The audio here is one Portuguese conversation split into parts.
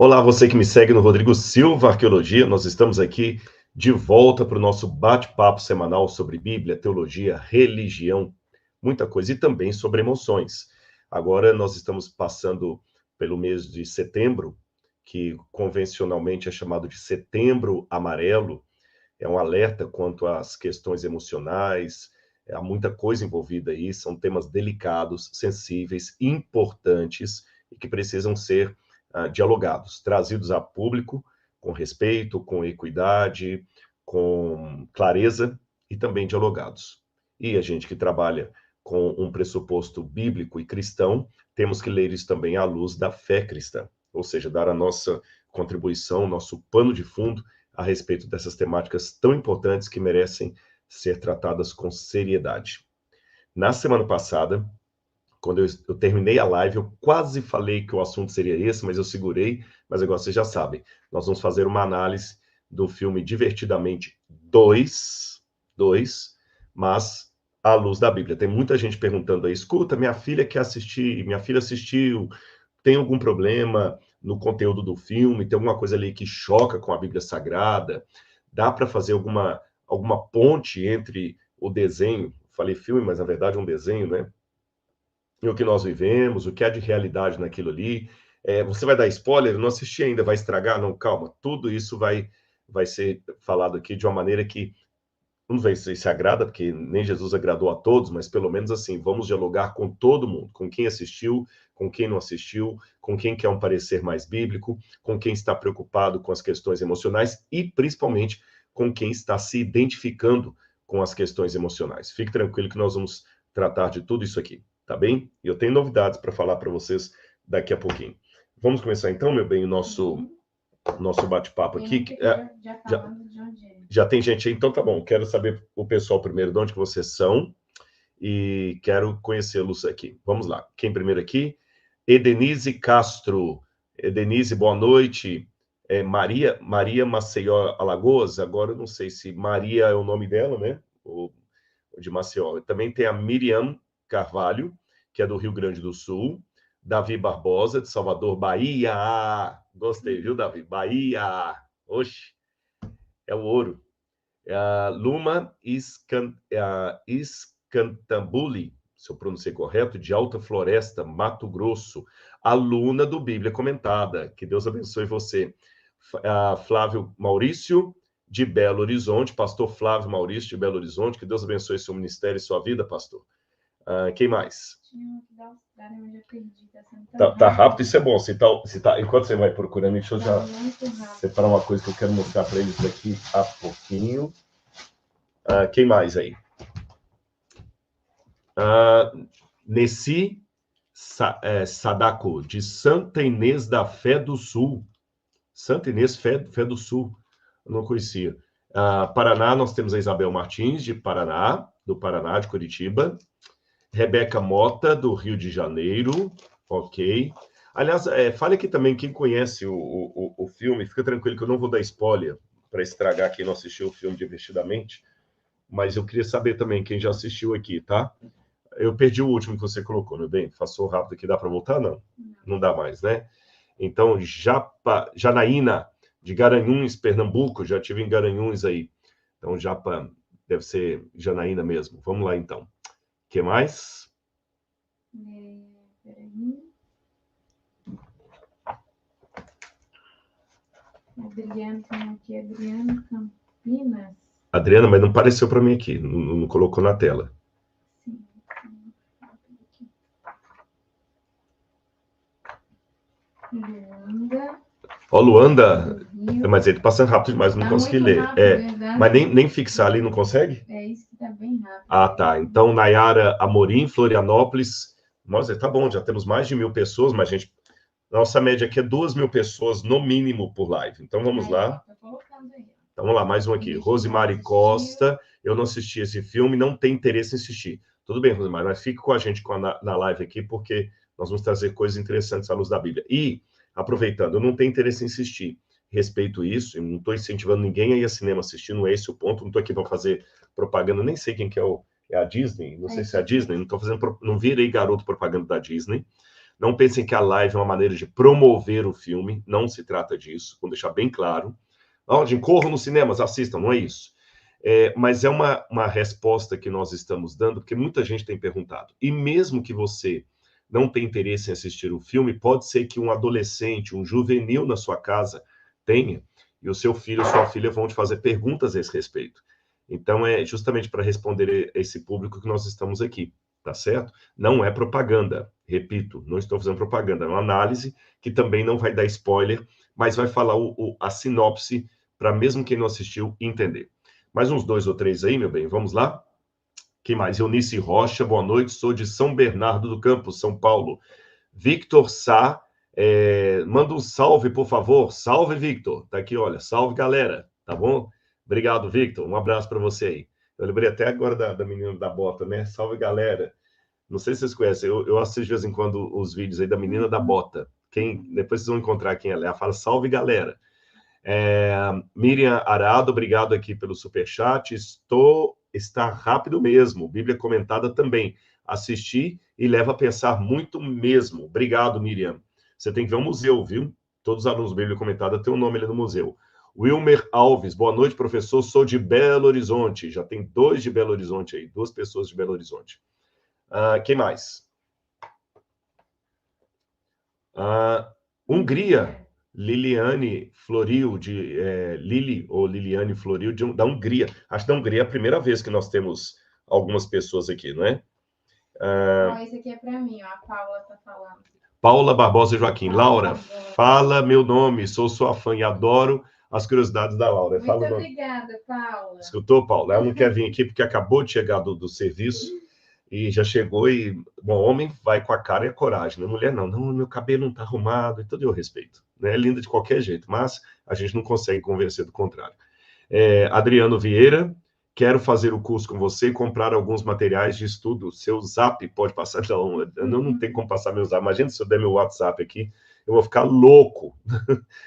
Olá, você que me segue no Rodrigo Silva Arqueologia. Nós estamos aqui de volta para o nosso bate-papo semanal sobre Bíblia, teologia, religião, muita coisa, e também sobre emoções. Agora nós estamos passando pelo mês de setembro, que convencionalmente é chamado de Setembro Amarelo. É um alerta quanto às questões emocionais, há muita coisa envolvida aí, são temas delicados, sensíveis, importantes e que precisam ser dialogados, trazidos a público com respeito, com equidade, com clareza e também dialogados. E a gente que trabalha com um pressuposto bíblico e cristão, temos que ler isso também à luz da fé cristã, ou seja, dar a nossa contribuição, nosso pano de fundo a respeito dessas temáticas tão importantes que merecem ser tratadas com seriedade. Na semana passada, quando eu terminei a live, eu quase falei que o assunto seria esse, mas eu segurei. Mas agora vocês já sabem, nós vamos fazer uma análise do filme Divertidamente 2, mas à luz da Bíblia. Tem muita gente perguntando aí, escuta, minha filha quer assistir, minha filha assistiu, tem algum problema no conteúdo do filme, tem alguma coisa ali que choca com a Bíblia Sagrada, dá para fazer alguma ponte entre o desenho, falei filme, mas na verdade é um desenho, né? E o que nós vivemos, o que há de realidade naquilo ali. Você vai dar spoiler? Eu não assisti ainda, vai estragar? Não, calma. Tudo isso vai ser falado aqui de uma maneira que, não sei se agrada, porque nem Jesus agradou a todos, mas pelo menos assim, vamos dialogar com todo mundo, com quem assistiu, com quem não assistiu, com quem quer um parecer mais bíblico, com quem está preocupado com as questões emocionais e, principalmente, com quem está se identificando com as questões emocionais. Fique tranquilo que nós vamos tratar de tudo isso aqui, tá bem? E eu tenho novidades para falar para vocês daqui a pouquinho. Vamos começar então, meu bem, o nosso bate-papo aqui. Já tem gente aí? Então tá bom. Quero saber o pessoal primeiro de onde que vocês são e quero conhecê-los aqui. Vamos lá. Quem primeiro aqui? Edenise Castro. Edenise, boa noite. Maria Maceió Alagoas. Agora eu não sei se Maria é o nome dela, né? Ou de Maceió. Também tem a Miriam Carvalho, que é do Rio Grande do Sul. Davi Barbosa, de Salvador, Bahia. Gostei, viu, Davi? Bahia. Oxe, é o ouro. Luma Iscantambuli, se eu pronunciei correto, de Alta Floresta, Mato Grosso, aluna do Bíblia Comentada. Que Deus abençoe você. Flávio Maurício, de Belo Horizonte, pastor Flávio Maurício, de Belo Horizonte. Que Deus abençoe seu ministério e sua vida, pastor. Quem mais? Tá rápido, isso é bom. Enquanto você vai procurando, deixa eu já separar uma coisa que eu quero mostrar para eles daqui a pouquinho. Quem mais aí? Nessi Sadako, de Santa Inês da Fé do Sul. Santa Inês Fé do Sul. Eu não conhecia. Paraná, nós temos a Isabel Martins, de Paraná, de Curitiba. Rebeca Mota, do Rio de Janeiro. Ok. Aliás, fale aqui também quem conhece o filme. Fica tranquilo que eu não vou dar spoiler para estragar quem não assistiu o filme Divertidamente. Mas eu queria saber também quem já assistiu aqui, tá? Eu perdi o último que você colocou, meu bem. Passou rápido aqui, dá para voltar? Não. Não dá mais, né? Então, Janaína, de Garanhuns, Pernambuco. Já tive em Garanhuns aí. Então, Japa deve ser Janaína mesmo. Vamos lá, então. O que mais? Peraí. Adriano, tem aqui Adriano Campinas. Adriana, mas não apareceu para mim aqui. Não colocou na tela. Sim. Luanda. Ó, Luanda, mas ele passando rápido demais, não consegui ler. Mas nem fixar ali, não consegue? É isso que tá bem rápido. Tá. Então, Nayara Amorim, Florianópolis. Nossa, tá bom, já temos mais de 1.000 pessoas, mas nossa média aqui é 2.000 pessoas, no mínimo, por live. Então, vamos lá. Então, vamos lá, mais um aqui. Rosemary Costa. Eu não assisti esse filme, não tenho interesse em assistir. Tudo bem, Rosemary, mas fique com a gente na live aqui, porque nós vamos trazer coisas interessantes à luz da Bíblia. E, aproveitando, eu não tenho interesse em assistir. Respeito isso, eu não estou incentivando ninguém a ir ao cinema assistir, não é esse o ponto. Não estou aqui para fazer propaganda, nem sei quem que é a Disney, não sei se é a Disney, não virei garoto propaganda da Disney. Não pensem que a live é uma maneira de promover o filme, não se trata disso, vou deixar bem claro. Onde corram nos cinemas, assistam, não é isso. Mas é uma resposta que nós estamos dando, porque muita gente tem perguntado. E mesmo que você não tenha interesse em assistir o filme, pode ser que um adolescente, um juvenil na sua casa tenha, e o seu filho ou sua filha vão te fazer perguntas a esse respeito. Então, é justamente para responder a esse público que nós estamos aqui, tá certo? Não é propaganda, repito, não estou fazendo propaganda, é uma análise que também não vai dar spoiler, mas vai falar a sinopse para mesmo quem não assistiu entender. Mais uns 2 ou 3 aí, meu bem, vamos lá? Quem mais? Eunice Rocha, boa noite, sou de São Bernardo do Campo, São Paulo. Victor Sá, manda um salve, por favor. Salve, Victor. Tá aqui, olha, salve, galera, tá bom? Obrigado, Victor, um abraço para você aí. Eu lembrei até agora da menina da bota, né? Salve, galera. Não sei se vocês conhecem, eu assisto de vez em quando os vídeos aí da menina da bota. Depois vocês vão encontrar quem ela é. Ela fala, salve, galera. Miriam Arado, obrigado aqui pelo superchat. Está rápido mesmo. Bíblia comentada também. Assisti e leva a pensar muito mesmo. Obrigado, Miriam. Você tem que ver o museu, viu? Todos os alunos Bíblia comentada têm um nome ali no museu. Wilmer Alves, boa noite, professor. Sou de Belo Horizonte. Já tem 2 de Belo Horizonte aí, 2 pessoas de Belo Horizonte. Quem mais? Hungria. Liliane Floril, Liliane Floril, da Hungria. Acho que da Hungria é a primeira vez que nós temos algumas pessoas aqui, não é? Esse aqui é para mim, ó, a Paula está falando. Paula Barbosa Joaquim. Laura, fala meu nome, sou sua fã e adoro as curiosidades da Laura. Muito obrigada, Paula. Escutou, Paula? Ela não quer vir aqui porque acabou de chegar do serviço. E já chegou e... Bom, homem vai com a cara e a coragem, né? Mulher não, meu cabelo não tá arrumado, e todo eu respeito. Né? É linda de qualquer jeito, mas a gente não consegue convencer do contrário. Adriano Vieira, quero fazer o curso com você e comprar alguns materiais de estudo. Seu zap pode passar? Não tem como passar meu zap. Imagina se eu der meu WhatsApp aqui, eu vou ficar louco.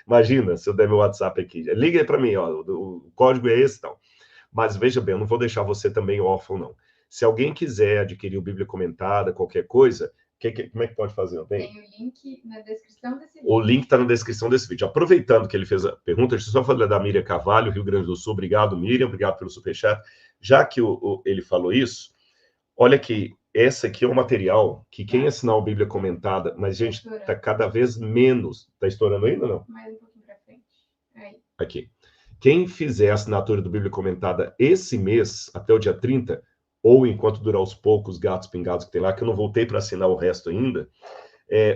Imagina se eu der meu WhatsApp aqui. Liga aí para mim, ó, o código é esse e tal. Mas veja bem, eu não vou deixar você também órfão, não. Se alguém quiser adquirir o Bíblia Comentada, qualquer coisa, como é que pode fazer? Tem o link na descrição desse vídeo. O link está na descrição desse vídeo. Aproveitando que ele fez a pergunta, deixa eu só falar da Miriam Carvalho, Rio Grande do Sul. Obrigado, Miriam. Obrigado pelo superchat. Já que ele falou isso, olha aqui, essa aqui é um material que quem assinar o Bíblia Comentada, mas, gente, está cada vez menos. Está estourando ainda ou não? Mais um pouquinho para frente. Aí. Aqui. Quem fizer a assinatura do Bíblia Comentada esse mês, até o dia 30, ou enquanto durar os poucos gatos pingados que tem lá, que eu não voltei para assinar o resto ainda,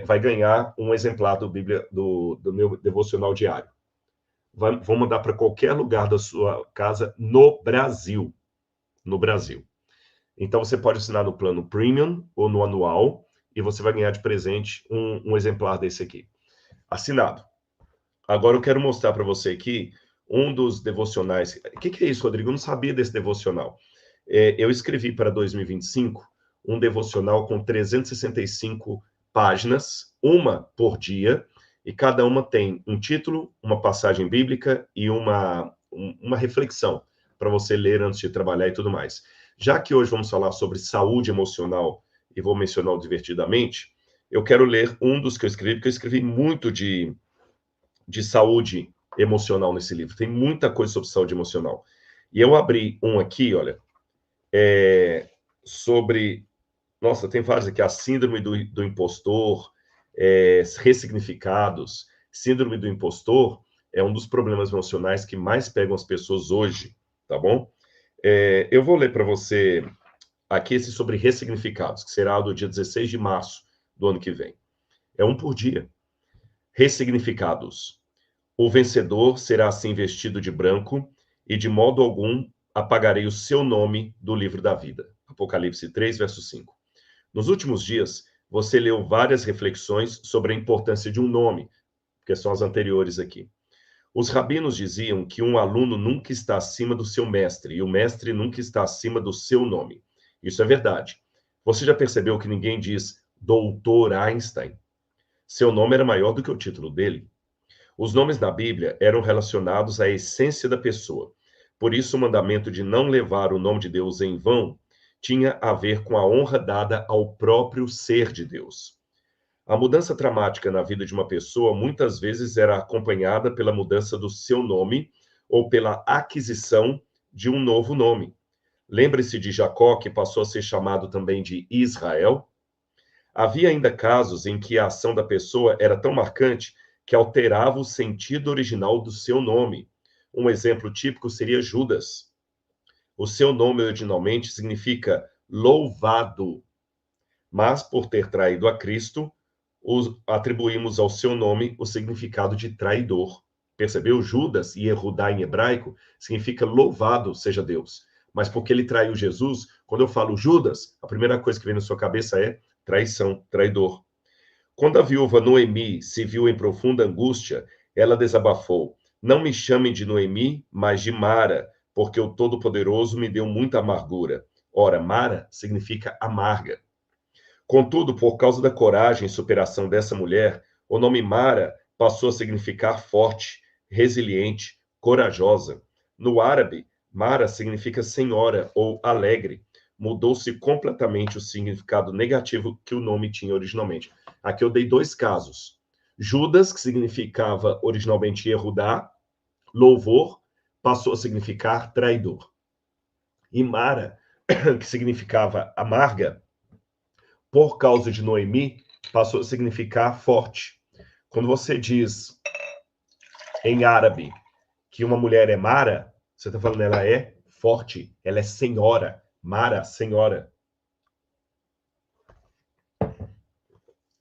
vai ganhar um exemplar do Bíblia, do meu devocional diário. Vou mandar para qualquer lugar da sua casa no Brasil. No Brasil. Então, você pode assinar no plano Premium ou no anual, e você vai ganhar de presente um exemplar desse aqui. Assinado. Agora, eu quero mostrar para você aqui um dos devocionais. O que é isso, Rodrigo? Eu não sabia desse devocional. Eu escrevi para 2025 um devocional com 365 páginas, uma por dia, e cada uma tem um título, uma passagem bíblica e uma reflexão para você ler antes de trabalhar e tudo mais. Já que hoje vamos falar sobre saúde emocional e vou mencionar o Divertidamente, eu quero ler um dos que eu escrevi, porque eu escrevi muito de saúde emocional nesse livro. Tem muita coisa sobre saúde emocional. E eu abri um aqui, olha, sobre... Nossa, tem vários aqui. A síndrome do impostor, ressignificados. Síndrome do impostor é um dos problemas emocionais que mais pegam as pessoas hoje, tá bom? Eu vou ler para você aqui esse sobre ressignificados, que será do dia 16 de março do ano que vem. É um por dia. Ressignificados. O vencedor será assim vestido de branco e de modo algum apagarei o seu nome do livro da vida. Apocalipse 3, verso 5. Nos últimos dias, você leu várias reflexões sobre a importância de um nome, que são as anteriores aqui. Os rabinos diziam que um aluno nunca está acima do seu mestre e o mestre nunca está acima do seu nome. Isso é verdade. Você já percebeu que ninguém diz Doutor Einstein? Seu nome era maior do que o título dele. Os nomes da Bíblia eram relacionados à essência da pessoa. Por isso, o mandamento de não levar o nome de Deus em vão tinha a ver com a honra dada ao próprio ser de Deus. A mudança traumática na vida de uma pessoa muitas vezes era acompanhada pela mudança do seu nome ou pela aquisição de um novo nome. Lembre-se de Jacó, que passou a ser chamado também de Israel. Havia ainda casos em que a ação da pessoa era tão marcante que alterava o sentido original do seu nome. Um exemplo típico seria Judas. O seu nome originalmente significa louvado, mas por ter traído a Cristo, atribuímos ao seu nome o significado de traidor. Percebeu? Judas, e Yehudá em hebraico, significa louvado seja Deus. Mas porque ele traiu Jesus, quando eu falo Judas, a primeira coisa que vem na sua cabeça é traição, traidor. Quando a viúva Noemi se viu em profunda angústia, ela desabafou: Não me chamem de Noemi, mas de Mara, porque o Todo-Poderoso me deu muita amargura. Ora, Mara significa amarga. Contudo, por causa da coragem e superação dessa mulher, o nome Mara passou a significar forte, resiliente, corajosa. No árabe, Mara significa senhora ou alegre. Mudou-se completamente o significado negativo que o nome tinha originalmente. Aqui eu dei dois casos. Judas, que significava originalmente Yehudá, louvor, passou a significar traidor. E Mara, que significava amarga, por causa de Noemi, passou a significar forte. Quando você diz em árabe que uma mulher é Mara, você está falando ela é forte, ela é senhora. Mara, senhora.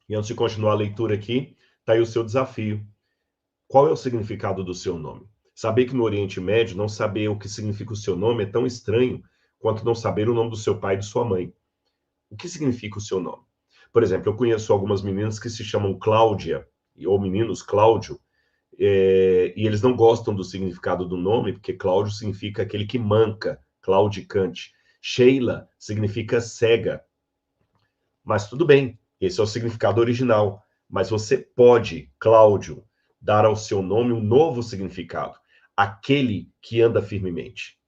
E antes de continuar a leitura aqui, está aí o seu desafio. Qual é o significado do seu nome? Saber que no Oriente Médio, não saber o que significa o seu nome é tão estranho quanto não saber o nome do seu pai e de sua mãe. O que significa o seu nome? Por exemplo, eu conheço algumas meninas que se chamam Cláudia, ou meninos Cláudio, e eles não gostam do significado do nome, porque Cláudio significa aquele que manca, claudicante. Sheila significa cega. Mas tudo bem, esse é o significado original. Mas você pode, Cláudio, dar ao seu nome um novo significado, aquele que anda firmemente.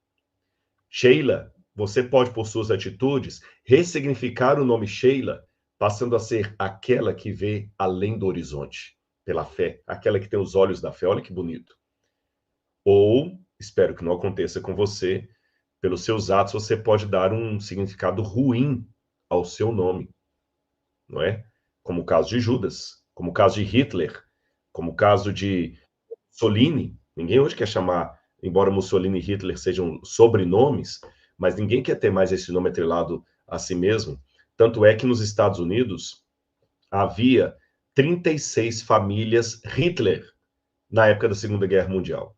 Sheila, você pode, por suas atitudes, ressignificar o nome Sheila, passando a ser aquela que vê além do horizonte, pela fé, aquela que tem os olhos da fé. Olha que bonito. Ou, espero que não aconteça com você, pelos seus atos você pode dar um significado ruim ao seu nome, não é? Como o caso de Judas, como o caso de Hitler, como o caso de Mussolini. Ninguém hoje quer chamar, embora Mussolini e Hitler sejam sobrenomes, mas ninguém quer ter mais esse nome atrelado a si mesmo. Tanto é que nos Estados Unidos havia 36 famílias Hitler na época da Segunda Guerra Mundial.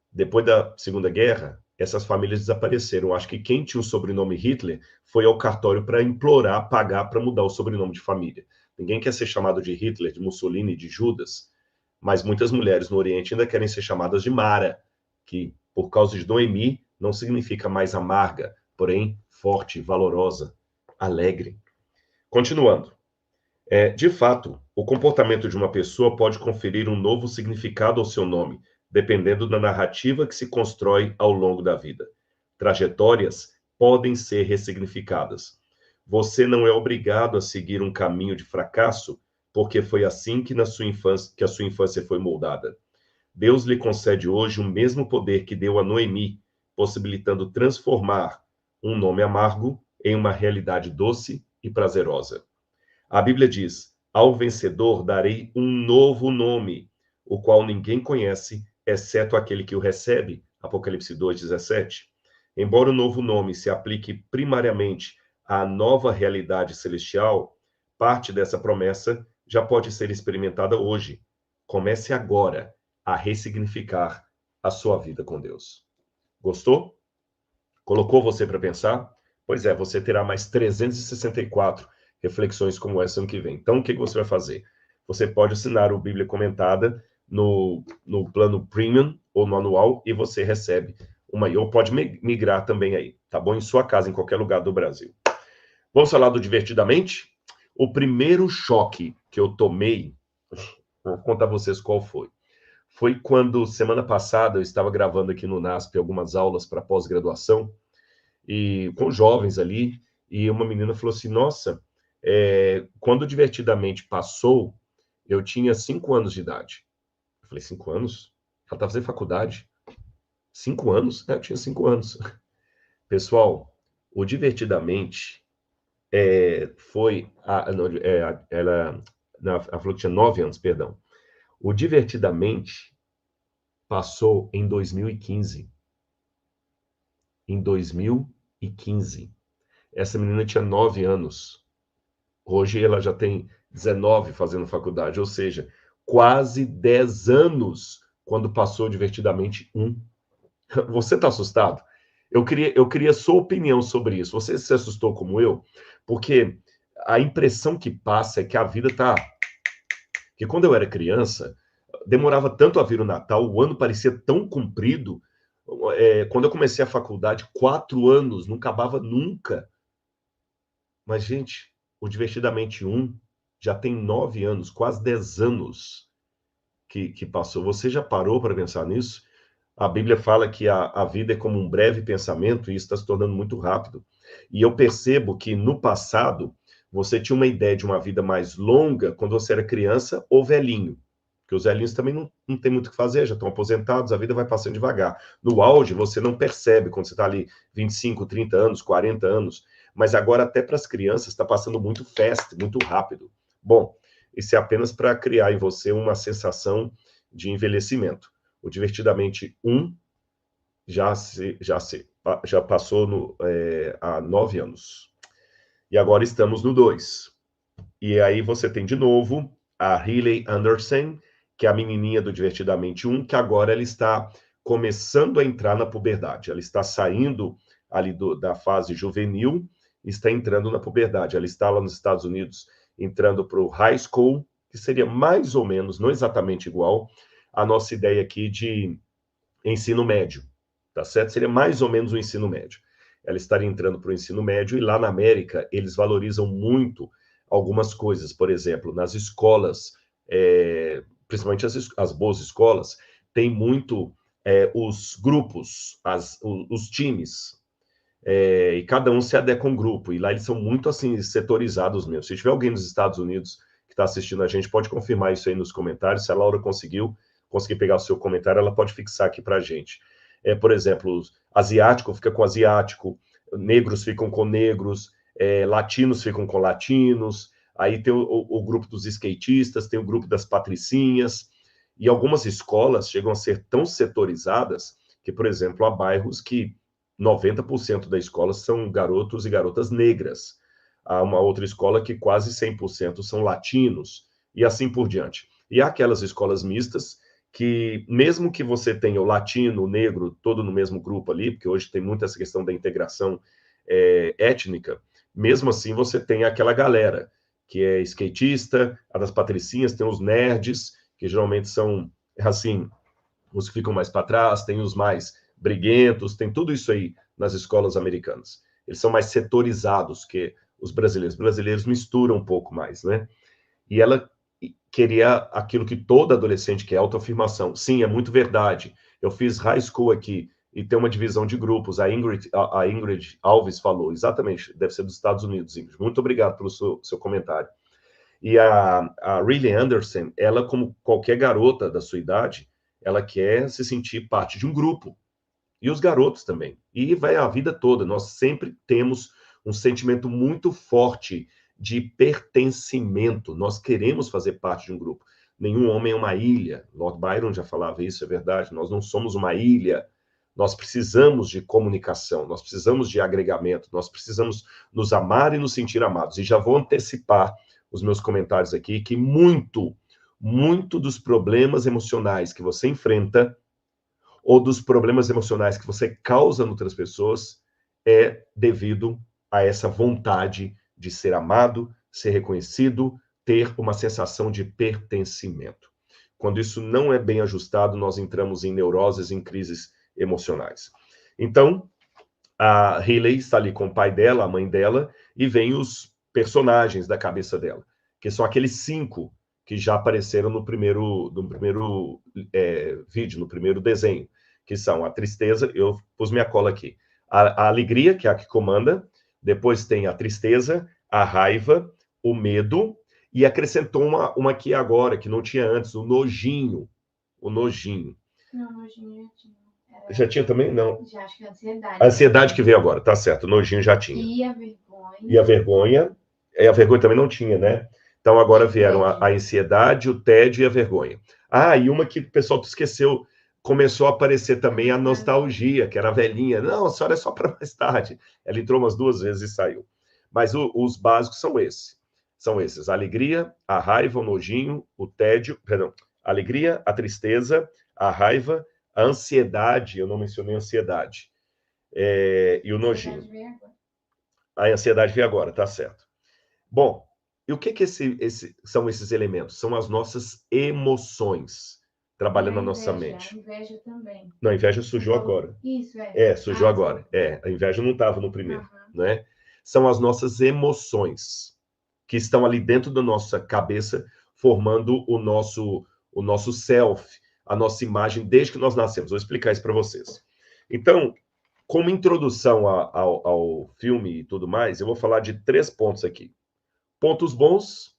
Depois da Segunda Guerra, essas famílias desapareceram. Acho que quem tinha o sobrenome Hitler foi ao cartório para implorar, pagar para mudar o sobrenome de família. Ninguém quer ser chamado de Hitler, de Mussolini, de Judas, mas muitas mulheres no Oriente ainda querem ser chamadas de Mara, que, por causa de Noemi, não significa mais amarga, porém forte, valorosa, alegre. Continuando. De fato, o comportamento de uma pessoa pode conferir um novo significado ao seu nome, dependendo da narrativa que se constrói ao longo da vida. Trajetórias podem ser ressignificadas. Você não é obrigado a seguir um caminho de fracasso, porque foi assim que a sua infância foi moldada. Deus lhe concede hoje o mesmo poder que deu a Noemi, possibilitando transformar um nome amargo em uma realidade doce e prazerosa. A Bíblia diz: ao vencedor darei um novo nome, o qual ninguém conhece, exceto aquele que o recebe. Apocalipse 2:17. Embora o novo nome se aplique primariamente à nova realidade celestial, parte dessa promessa já pode ser experimentada hoje. Comece agora a ressignificar a sua vida com Deus. Gostou? Colocou você para pensar? Pois é, você terá mais 364 reflexões como essa ano que vem. Então, o que você vai fazer? Você pode assinar o Bíblia Comentada no plano Premium ou no anual e você recebe uma, ou pode migrar também aí, tá bom? Em sua casa, em qualquer lugar do Brasil. Vamos falar do Divertidamente? O primeiro choque que eu tomei, vou contar a vocês qual foi. Foi quando, semana passada, eu estava gravando aqui no NASP algumas aulas para pós-graduação, e com jovens ali, e uma menina falou assim, nossa, Quando Divertidamente passou, eu tinha 5 anos de idade. Eu falei, 5 anos? Ela tá fazendo faculdade? 5 anos? Eu tinha 5 anos. Pessoal, o Divertidamente foi... ela falou que tinha 9 anos, perdão. O Divertidamente passou em 2015. Em 2015. Essa menina tinha 9 anos. Hoje ela já tem 19 fazendo faculdade, ou seja, quase 10 anos quando passou Divertidamente 1. Você está assustado? Eu queria sua opinião sobre isso. Você se assustou como eu? Porque a impressão que passa é que a vida está... Que quando eu era criança, demorava tanto a vir o Natal, o ano parecia tão comprido. Quando eu comecei a faculdade, 4 anos, não acabava nunca. Mas, gente, o Divertidamente 1 já tem 9 anos, quase 10 anos que passou. Você já parou para pensar nisso? A Bíblia fala que a vida é como um breve pensamento e isso está se tornando muito rápido. E eu percebo que no passado você tinha uma ideia de uma vida mais longa quando você era criança ou velhinho. Porque os velhinhos também não tem muito o que fazer, já estão aposentados, a vida vai passando devagar. No auge, você não percebe quando você está ali 25, 30 anos, 40 anos. Mas agora, até para as crianças, está passando muito fast, muito rápido. Bom, isso é apenas para criar em você uma sensação de envelhecimento. O Divertidamente 1 já passou há 9 anos. E agora estamos no 2. E aí você tem de novo a Hailey Anderson, que é a menininha do Divertidamente 1, que agora ela está começando a entrar na puberdade. Ela está saindo ali da fase juvenil, está entrando na puberdade. Ela está lá nos Estados Unidos entrando para o high school, que seria mais ou menos, não exatamente igual, a nossa ideia aqui de ensino médio, tá certo? Seria mais ou menos o ensino médio. Ela estaria entrando para o ensino médio e lá na América eles valorizam muito algumas coisas. Por exemplo, nas escolas, principalmente as boas escolas, tem muito os grupos, os times, e cada um se adequa a um grupo. E lá eles são muito assim setorizados mesmo. Se tiver alguém nos Estados Unidos que está assistindo a gente, pode confirmar isso aí nos comentários. Se a Laura conseguir pegar o seu comentário, ela pode fixar aqui para a gente. Por exemplo, asiático fica com asiático, negros ficam com negros, latinos ficam com latinos, aí tem o grupo dos skatistas, tem o grupo das patricinhas, e algumas escolas chegam a ser tão setorizadas que, por exemplo, há bairros que 90% da escola são garotos e garotas negras. Há uma outra escola que quase 100% são latinos, e assim por diante. E há aquelas escolas mistas que, mesmo que você tenha o latino, o negro, todo no mesmo grupo ali, porque hoje tem muito essa questão da integração étnica, mesmo assim você tem aquela galera que é skatista, a das patricinhas, tem os nerds, que geralmente são, assim, os que ficam mais para trás, tem os mais briguentos, tem tudo isso aí nas escolas americanas. Eles são mais setorizados que os brasileiros. Os brasileiros misturam um pouco mais, né? E ela queria aquilo que todo adolescente quer, autoafirmação. Sim, é muito verdade. Eu fiz high school aqui e tem uma divisão de grupos. A Ingrid Alves falou, exatamente, deve ser dos Estados Unidos, Ingrid. Muito obrigado pelo seu comentário. E a Hailey Anderson, ela, como qualquer garota da sua idade, ela quer se sentir parte de um grupo. E os garotos também. E vai a vida toda. Nós sempre temos um sentimento muito forte de pertencimento. Nós queremos fazer parte de um grupo. Nenhum homem é uma ilha. Lord Byron já falava isso, é verdade. Nós não somos uma ilha. Nós precisamos de comunicação, nós precisamos de agregamento, nós precisamos nos amar e nos sentir amados. E já vou antecipar os meus comentários aqui, que muito dos problemas emocionais que você enfrenta ou dos problemas emocionais que você causa em outras pessoas é devido a essa vontade de ser amado, ser reconhecido, ter uma sensação de pertencimento. Quando isso não é bem ajustado, nós entramos em neuroses, em crises emocionais. Então, a Hailey está ali com o pai dela, a mãe dela, e vem os personagens da cabeça dela, que são aqueles 5 que já apareceram no primeiro vídeo, no primeiro desenho, que são a tristeza, eu pus minha cola aqui, a alegria, que é a que comanda, depois tem a tristeza, a raiva, o medo, e acrescentou uma aqui agora, que não tinha antes, o nojinho. O nojinho. Não, nojinho já tinha. Já tinha também? Não. Já acho que é ansiedade. A ansiedade que veio agora, tá certo. O nojinho já tinha. E a vergonha. E a vergonha. A vergonha também não tinha, né? Então agora vieram a ansiedade, o tédio e a vergonha. Ah, e uma que o pessoal esqueceu, começou a aparecer também a nostalgia, que era a velhinha. Não, a senhora é só para mais tarde. Ela entrou umas 2 vezes e saiu. Mas os básicos são esses. São esses: a alegria, a raiva, o nojinho, o tédio, perdão, a alegria, a tristeza, a raiva, a ansiedade, eu não mencionei ansiedade, e o nojinho. A ansiedade veio agora, tá certo. Bom, e o que são esses elementos? São as nossas emoções trabalhando na nossa mente. A inveja também. Não, a inveja surgiu agora. Isso, é. Surgiu agora. A inveja não estava no primeiro, né? São as nossas emoções que estão ali dentro da nossa cabeça, formando o nosso self, a nossa imagem desde que nós nascemos. Vou explicar isso para vocês. Então, como introdução ao filme e tudo mais, eu vou falar de 3 pontos aqui. Pontos bons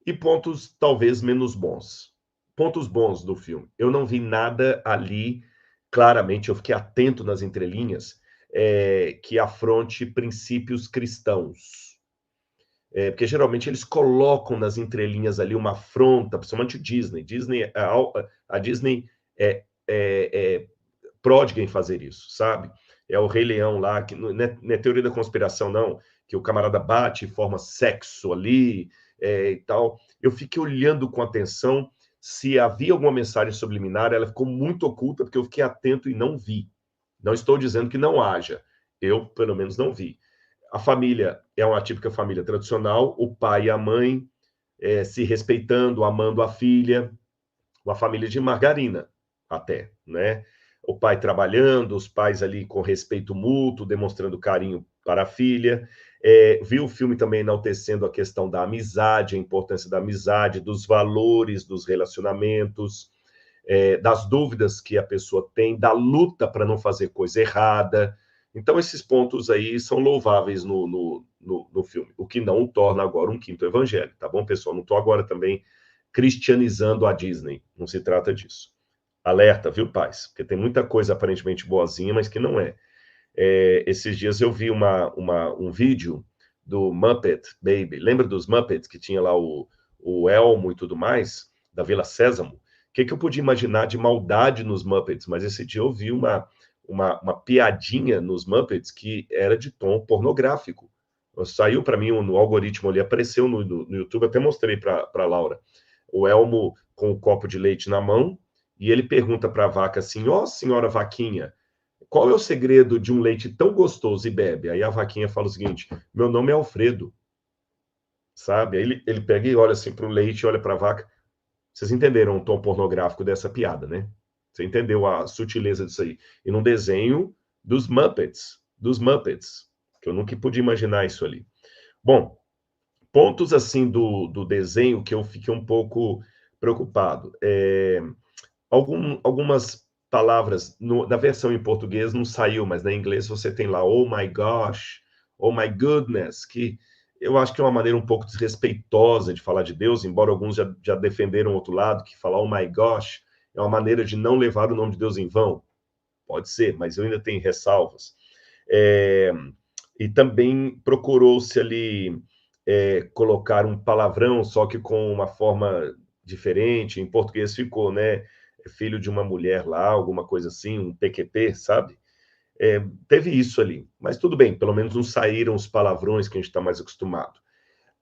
e pontos talvez menos bons. Pontos bons do filme. Eu não vi nada ali, claramente, eu fiquei atento nas entrelinhas, que afronte princípios cristãos. Porque geralmente eles colocam nas entrelinhas ali uma afronta, principalmente o Disney. A Disney é pródiga em fazer isso, sabe? É o Rei Leão lá, que não é teoria da conspiração, não, que o camarada bate e forma sexo ali e tal. Eu fiquei olhando com atenção se havia alguma mensagem subliminar, ela ficou muito oculta, porque eu fiquei atento e não vi. Não estou dizendo que não haja, eu, pelo menos, não vi. A família é uma típica família tradicional, o pai e a mãe se respeitando, amando a filha, uma família de margarina, até, né? O pai trabalhando, os pais ali com respeito mútuo, demonstrando carinho para a filha. Vi o filme também enaltecendo a questão da amizade, a importância da amizade, dos valores dos relacionamentos, das dúvidas que a pessoa tem, da luta para não fazer coisa errada. Então, esses pontos aí são louváveis no filme, o que não o torna agora um quinto evangelho, tá bom, pessoal? Não estou agora também cristianizando a Disney, não se trata disso. Alerta, viu, pais? Porque tem muita coisa aparentemente boazinha, mas que não é. Esses dias eu vi um vídeo do Muppet Baby. Lembra dos Muppets, que tinha lá o Elmo e tudo mais, da Vila Sésamo? O que eu podia imaginar de maldade nos Muppets? Mas esse dia eu vi uma piadinha nos Muppets que era de tom pornográfico. Saiu para mim no algoritmo ali, apareceu no YouTube, até mostrei para a Laura. O Elmo com o copo de leite na mão, e ele pergunta para a vaca assim: ó, senhora vaquinha, qual é o segredo de um leite tão gostoso? E bebe. Aí a vaquinha fala o seguinte: meu nome é Alfredo. Sabe? Aí ele pega e olha assim para o leite, olha para a vaca. Vocês entenderam o tom pornográfico dessa piada, né? Você entendeu a sutileza disso aí. E num desenho dos Muppets, que eu nunca pude imaginar isso ali. Bom, pontos assim do desenho que eu fiquei um pouco preocupado. Algumas palavras, na versão em português não saiu, mas na inglês você tem lá, oh my gosh, oh my goodness, que eu acho que é uma maneira um pouco desrespeitosa de falar de Deus, embora alguns já defenderam o outro lado, que falar oh my gosh é uma maneira de não levar o nome de Deus em vão. Pode ser, mas eu ainda tenho ressalvas. E também procurou-se ali colocar um palavrão, só que com uma forma diferente. Em português ficou, né? Filho de uma mulher lá, alguma coisa assim, um PQP, sabe? Teve isso ali. Mas tudo bem, pelo menos não saíram os palavrões que a gente está mais acostumado.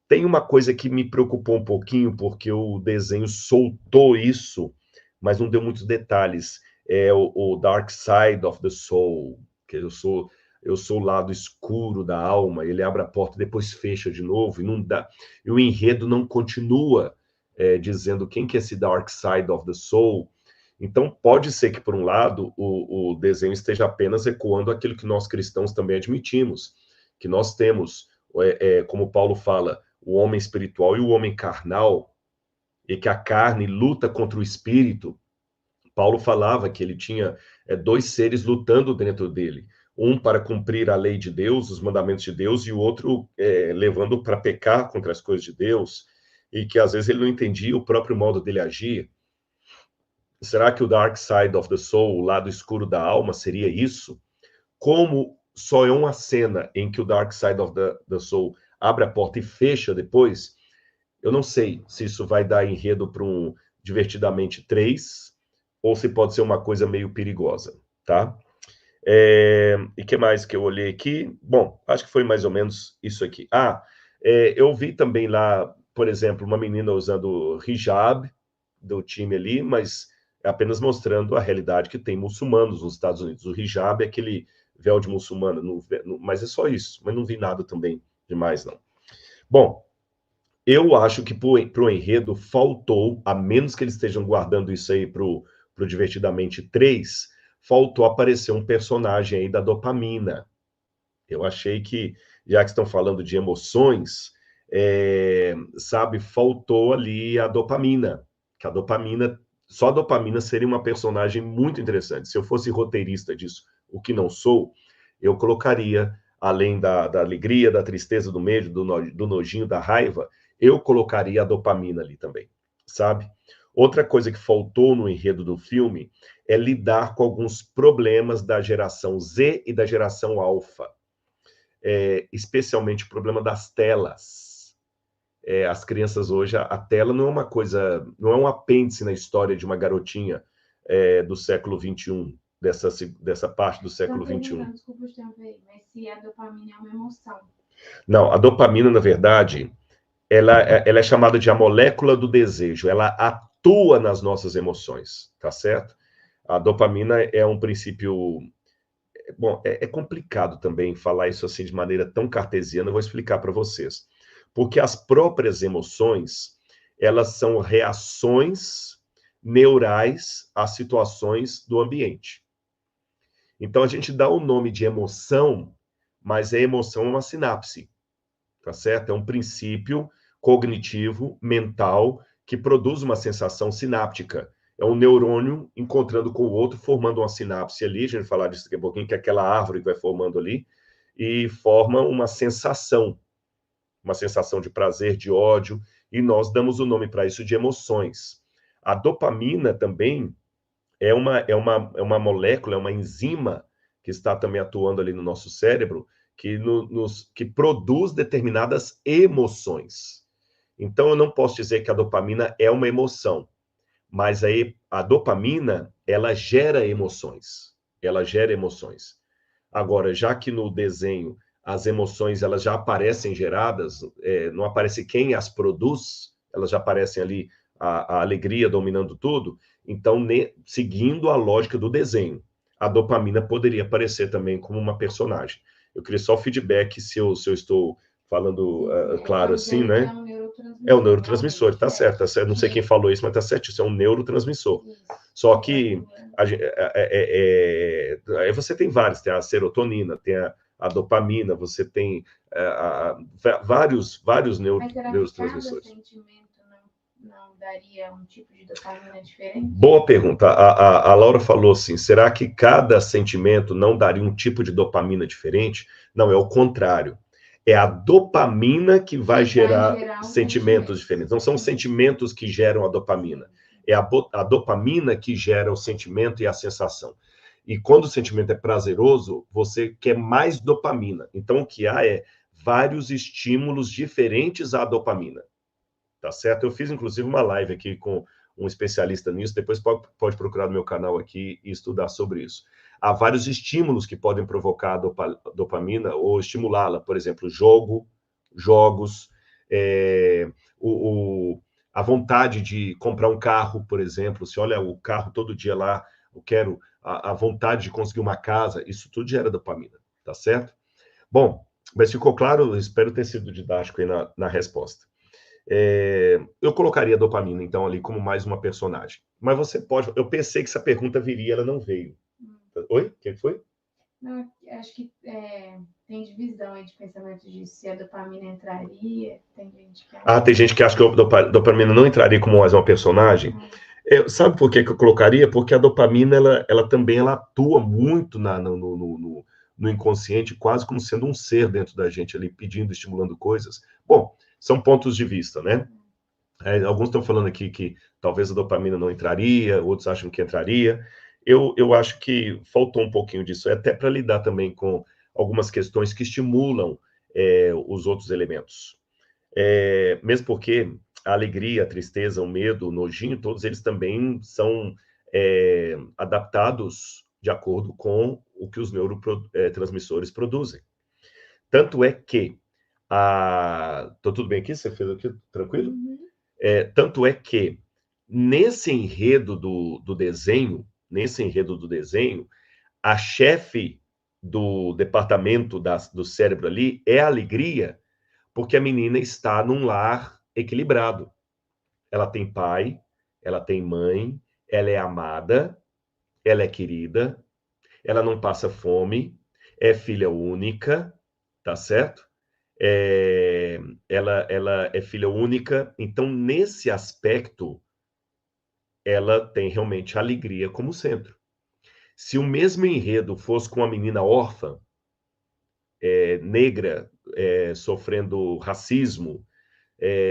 Tem uma coisa que me preocupou um pouquinho, porque o desenho soltou isso, mas não deu muitos detalhes. É o Dark Side of the Soul, que eu sou o lado escuro da alma. Ele abre a porta, depois fecha de novo, e não dá. E o enredo não continua dizendo quem que é esse Dark Side of the Soul. Então, pode ser que, por um lado, o desenho esteja apenas ecoando aquilo que nós cristãos também admitimos, que nós temos, como Paulo fala, o homem espiritual e o homem carnal, e que a carne luta contra o espírito. Paulo falava que ele tinha 2 seres lutando dentro dele, um para cumprir a lei de Deus, os mandamentos de Deus, e o outro levando para pecar contra as coisas de Deus, e que às vezes ele não entendia o próprio modo dele agir. Será que o dark side of the soul, o lado escuro da alma, seria isso? Como só é uma cena em que o dark side of the soul abre a porta e fecha depois, eu não sei se isso vai dar enredo para um Divertidamente 3, ou se pode ser uma coisa meio perigosa, tá? E que mais que eu olhei aqui? Bom, acho que foi mais ou menos isso aqui. Eu vi também lá, por exemplo, uma menina usando hijab do time ali, mas é apenas mostrando a realidade que tem muçulmanos nos Estados Unidos. O hijab é aquele véu de muçulmano, mas é só isso. Mas não vi nada também demais, não. Bom, eu acho que para o enredo faltou, a menos que eles estejam guardando isso aí para o Divertidamente 3, faltou aparecer um personagem aí da dopamina. Eu achei que, já que estão falando de emoções, sabe, faltou ali a dopamina. Que a dopamina, só a dopamina seria uma personagem muito interessante. Se eu fosse roteirista disso, o que não sou, eu colocaria, além da alegria, da tristeza, do medo, do nojinho, da raiva, eu colocaria a dopamina ali também, sabe? Outra coisa que faltou no enredo do filme é lidar com alguns problemas da geração Z e da geração Alfa. Especialmente o problema das telas. As crianças hoje, a tela não é uma coisa, não é um apêndice na história de uma garotinha do século XXI, dessa parte do século XXI. Desculpa te interromper, mas se a dopamina é uma emoção. Não, a dopamina, na verdade, ela é chamada de a molécula do desejo, ela atua nas nossas emoções, tá certo? A dopamina é um princípio... Bom, é complicado também falar isso assim de maneira tão cartesiana, eu vou explicar para vocês. Porque as próprias emoções, elas são reações neurais às situações do ambiente. Então, a gente dá o nome de emoção, mas a emoção é uma sinapse, tá certo? É um princípio cognitivo, mental, que produz uma sensação sináptica. É um neurônio encontrando com o outro, formando uma sinapse ali, a gente vai falar disso daqui a pouquinho, que é aquela árvore que vai formando ali, e forma uma sensação de prazer, de ódio, e nós damos o nome para isso de emoções. A dopamina também é uma molécula, é uma enzima que está também atuando ali no nosso cérebro, que produz determinadas emoções. Então, eu não posso dizer que a dopamina é uma emoção, mas aí a dopamina, ela gera emoções. Ela gera emoções. Agora, já que no desenho as emoções elas já aparecem geradas, não aparece quem as produz, elas já aparecem ali, a alegria dominando tudo, então, seguindo a lógica do desenho, a dopamina poderia aparecer também como uma personagem. Eu queria só feedback se eu estou falando claro assim, né? É um neurotransmissor, tá certo, tá certo. Não sei quem falou isso, mas tá certo, isso é um neurotransmissor. Só que aí você tem vários, tem a serotonina, tem a dopamina, você tem vários neurotransmissores. Sentimento não daria um tipo de dopamina diferente? Boa pergunta. A Laura falou assim, será que cada sentimento não daria um tipo de dopamina diferente? Não, é o contrário. É a dopamina que vai gerar sentimentos diferentes. Não são os sentimentos que geram a dopamina. É a dopamina que gera o sentimento e a sensação. E quando o sentimento é prazeroso, você quer mais dopamina. Então, o que há é vários estímulos diferentes à dopamina. Tá certo? Eu fiz, inclusive, uma live aqui com um especialista nisso. Depois pode procurar no meu canal aqui e estudar sobre isso. Há vários estímulos que podem provocar a dopamina ou estimulá-la. Por exemplo, jogos, a vontade de comprar um carro, por exemplo. Se olha o carro todo dia lá, eu quero a vontade de conseguir uma casa, isso tudo gera dopamina, tá certo? Bom, mas ficou claro? Espero ter sido didático aí na resposta. Eu colocaria a dopamina, então, ali como mais uma personagem. Mas você pode... Eu pensei que essa pergunta viria, ela não veio. Oi? O que foi? Não, acho que tem divisão aí de pensamento de se a dopamina entraria. Tem gente que acha... tem gente que acha que a dopamina não entraria como mais uma personagem. Sabe por que eu colocaria? Porque a dopamina, ela também atua muito no inconsciente, quase como sendo um ser dentro da gente ali, pedindo, estimulando coisas. Bom, são pontos de vista, né? Alguns estão falando aqui que talvez a dopamina não entraria, outros acham que entraria. Eu acho que faltou um pouquinho disso, até para lidar também com algumas questões que estimulam os outros elementos. Mesmo porque a alegria, a tristeza, o medo, o nojinho, todos eles também são adaptados de acordo com o que os neurotransmissores produzem. Tanto é que Tô tudo bem aqui? Você fez aqui? Tranquilo? Uhum. Tanto é que nesse enredo do desenho, a chefe do departamento do cérebro ali é a alegria, porque a menina está num lar equilibrado. Ela tem pai, ela tem mãe, ela é amada, ela é querida, ela não passa fome, é filha única, tá certo? Ela é filha única, então nesse aspecto ela tem realmente a alegria como centro. Se o mesmo enredo fosse com uma menina órfã, negra, sofrendo racismo,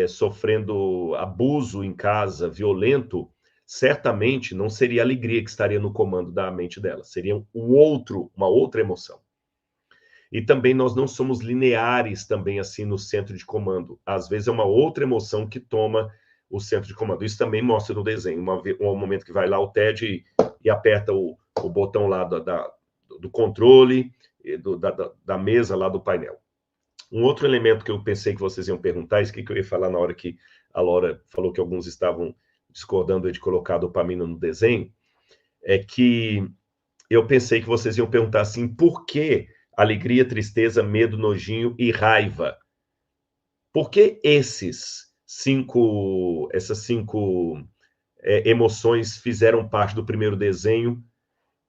sofrendo abuso em casa, violento, certamente não seria a alegria que estaria no comando da mente dela, seria uma outra emoção. E também nós não somos lineares também assim no centro de comando. Às vezes é uma outra emoção que toma o centro de comando. Isso também mostra no desenho. Um momento que vai lá o Ted e aperta o botão lá do controle, da mesa lá do painel. Um outro elemento que eu pensei que vocês iam perguntar, isso que eu ia falar na hora que a Laura falou que alguns estavam discordando de colocar a dopamina no desenho, é que eu pensei que vocês iam perguntar assim, por que alegria, tristeza, medo, nojinho e raiva? Por que essas cinco emoções fizeram parte do primeiro desenho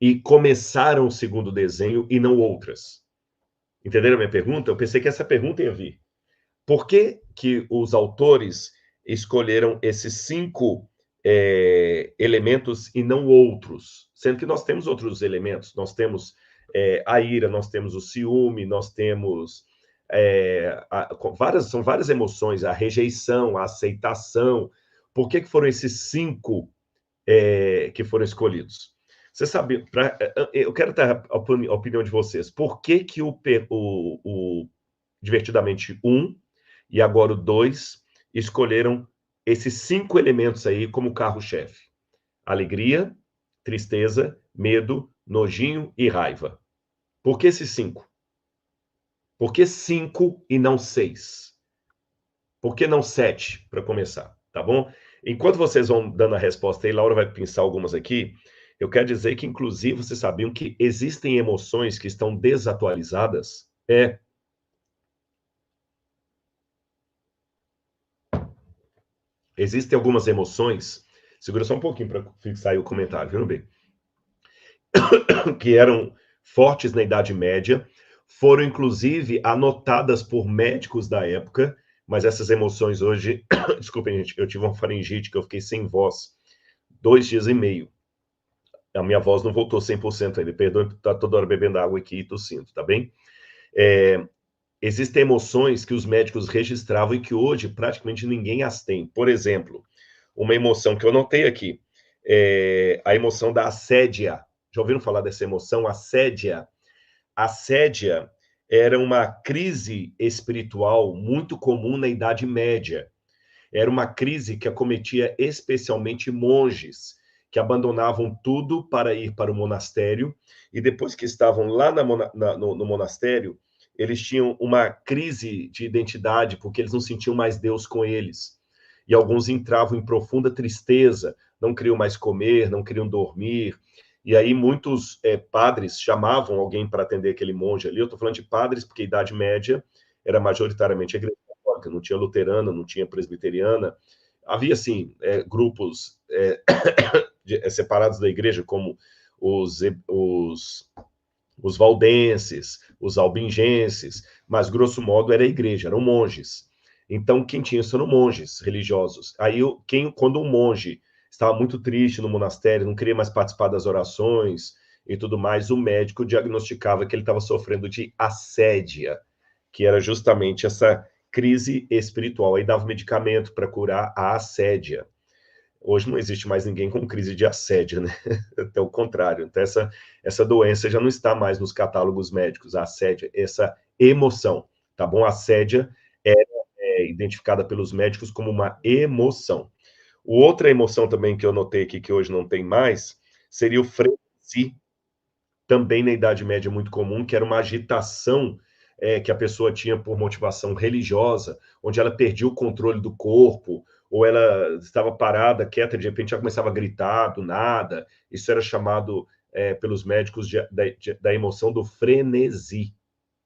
e começaram o segundo desenho e não outras? Entenderam a minha pergunta? Eu pensei que essa pergunta ia vir. Por que que os autores escolheram esses 5 elementos e não outros? Sendo que nós temos outros elementos. Nós temos a ira, nós temos o ciúme, nós temos são várias emoções, a rejeição, a aceitação. Por que que foram esses 5 que foram escolhidos? Você sabe, eu quero ter a opinião de vocês. Por que que o Divertidamente 1 e agora o 2 escolheram esses 5 elementos aí como carro-chefe? Alegria, tristeza, medo, nojinho e raiva. Por que esses 5? Por que 5 e não 6? Por que não 7, para começar? Tá bom? Enquanto vocês vão dando a resposta aí, Laura vai pensar algumas aqui. Eu quero dizer que, inclusive, vocês sabiam que existem emoções que estão desatualizadas? Existem algumas emoções, segura só um pouquinho para fixar aí o comentário, viu, bem? Que eram fortes na Idade Média, foram inclusive anotadas por médicos da época, mas essas emoções hoje, desculpem, gente, eu tive uma faringite que eu fiquei sem voz 2 dias e meio. A minha voz não voltou 100% ainda, perdoe por estar toda hora bebendo água aqui e tossindo, tá bem? Existem emoções que os médicos registravam e que hoje praticamente ninguém as tem. Por exemplo, uma emoção que eu notei aqui, a emoção da assédia. Já ouviram falar dessa emoção? Assédia. Assédia era uma crise espiritual muito comum na Idade Média. Era uma crise que acometia especialmente monges, que abandonavam tudo para ir para o monastério, e depois que estavam lá no monastério, eles tinham uma crise de identidade, porque eles não sentiam mais Deus com eles. E alguns entravam em profunda tristeza, não queriam mais comer, não queriam dormir. E aí muitos padres chamavam alguém para atender aquele monge ali. Eu estou falando de padres, porque a Idade Média era majoritariamente a igreja católica, não tinha luterana, não tinha presbiteriana. Havia, assim, grupos separados da igreja, como os valdenses, os albingenses, mas, grosso modo, era a igreja, eram monges. Então, quem tinha isso eram monges religiosos. Aí, quando um monge estava muito triste no monastério, não queria mais participar das orações, e tudo mais, o médico diagnosticava que ele estava sofrendo de assédia, que era justamente essa crise espiritual. Aí dava medicamento para curar a assédia. Hoje não existe mais ninguém com crise de assédio, né? Até o contrário. Então, essa doença já não está mais nos catálogos médicos, a assédio, essa emoção, tá bom? A assédia é identificada pelos médicos como uma emoção. Outra emoção também que eu notei aqui, que hoje não tem mais, seria o frenesi, também na Idade Média muito comum, que era uma agitação que a pessoa tinha por motivação religiosa, onde ela perdia o controle do corpo, ou ela estava parada, quieta, de repente ela começava a gritar do nada. Isso era chamado pelos médicos da emoção do frenesi,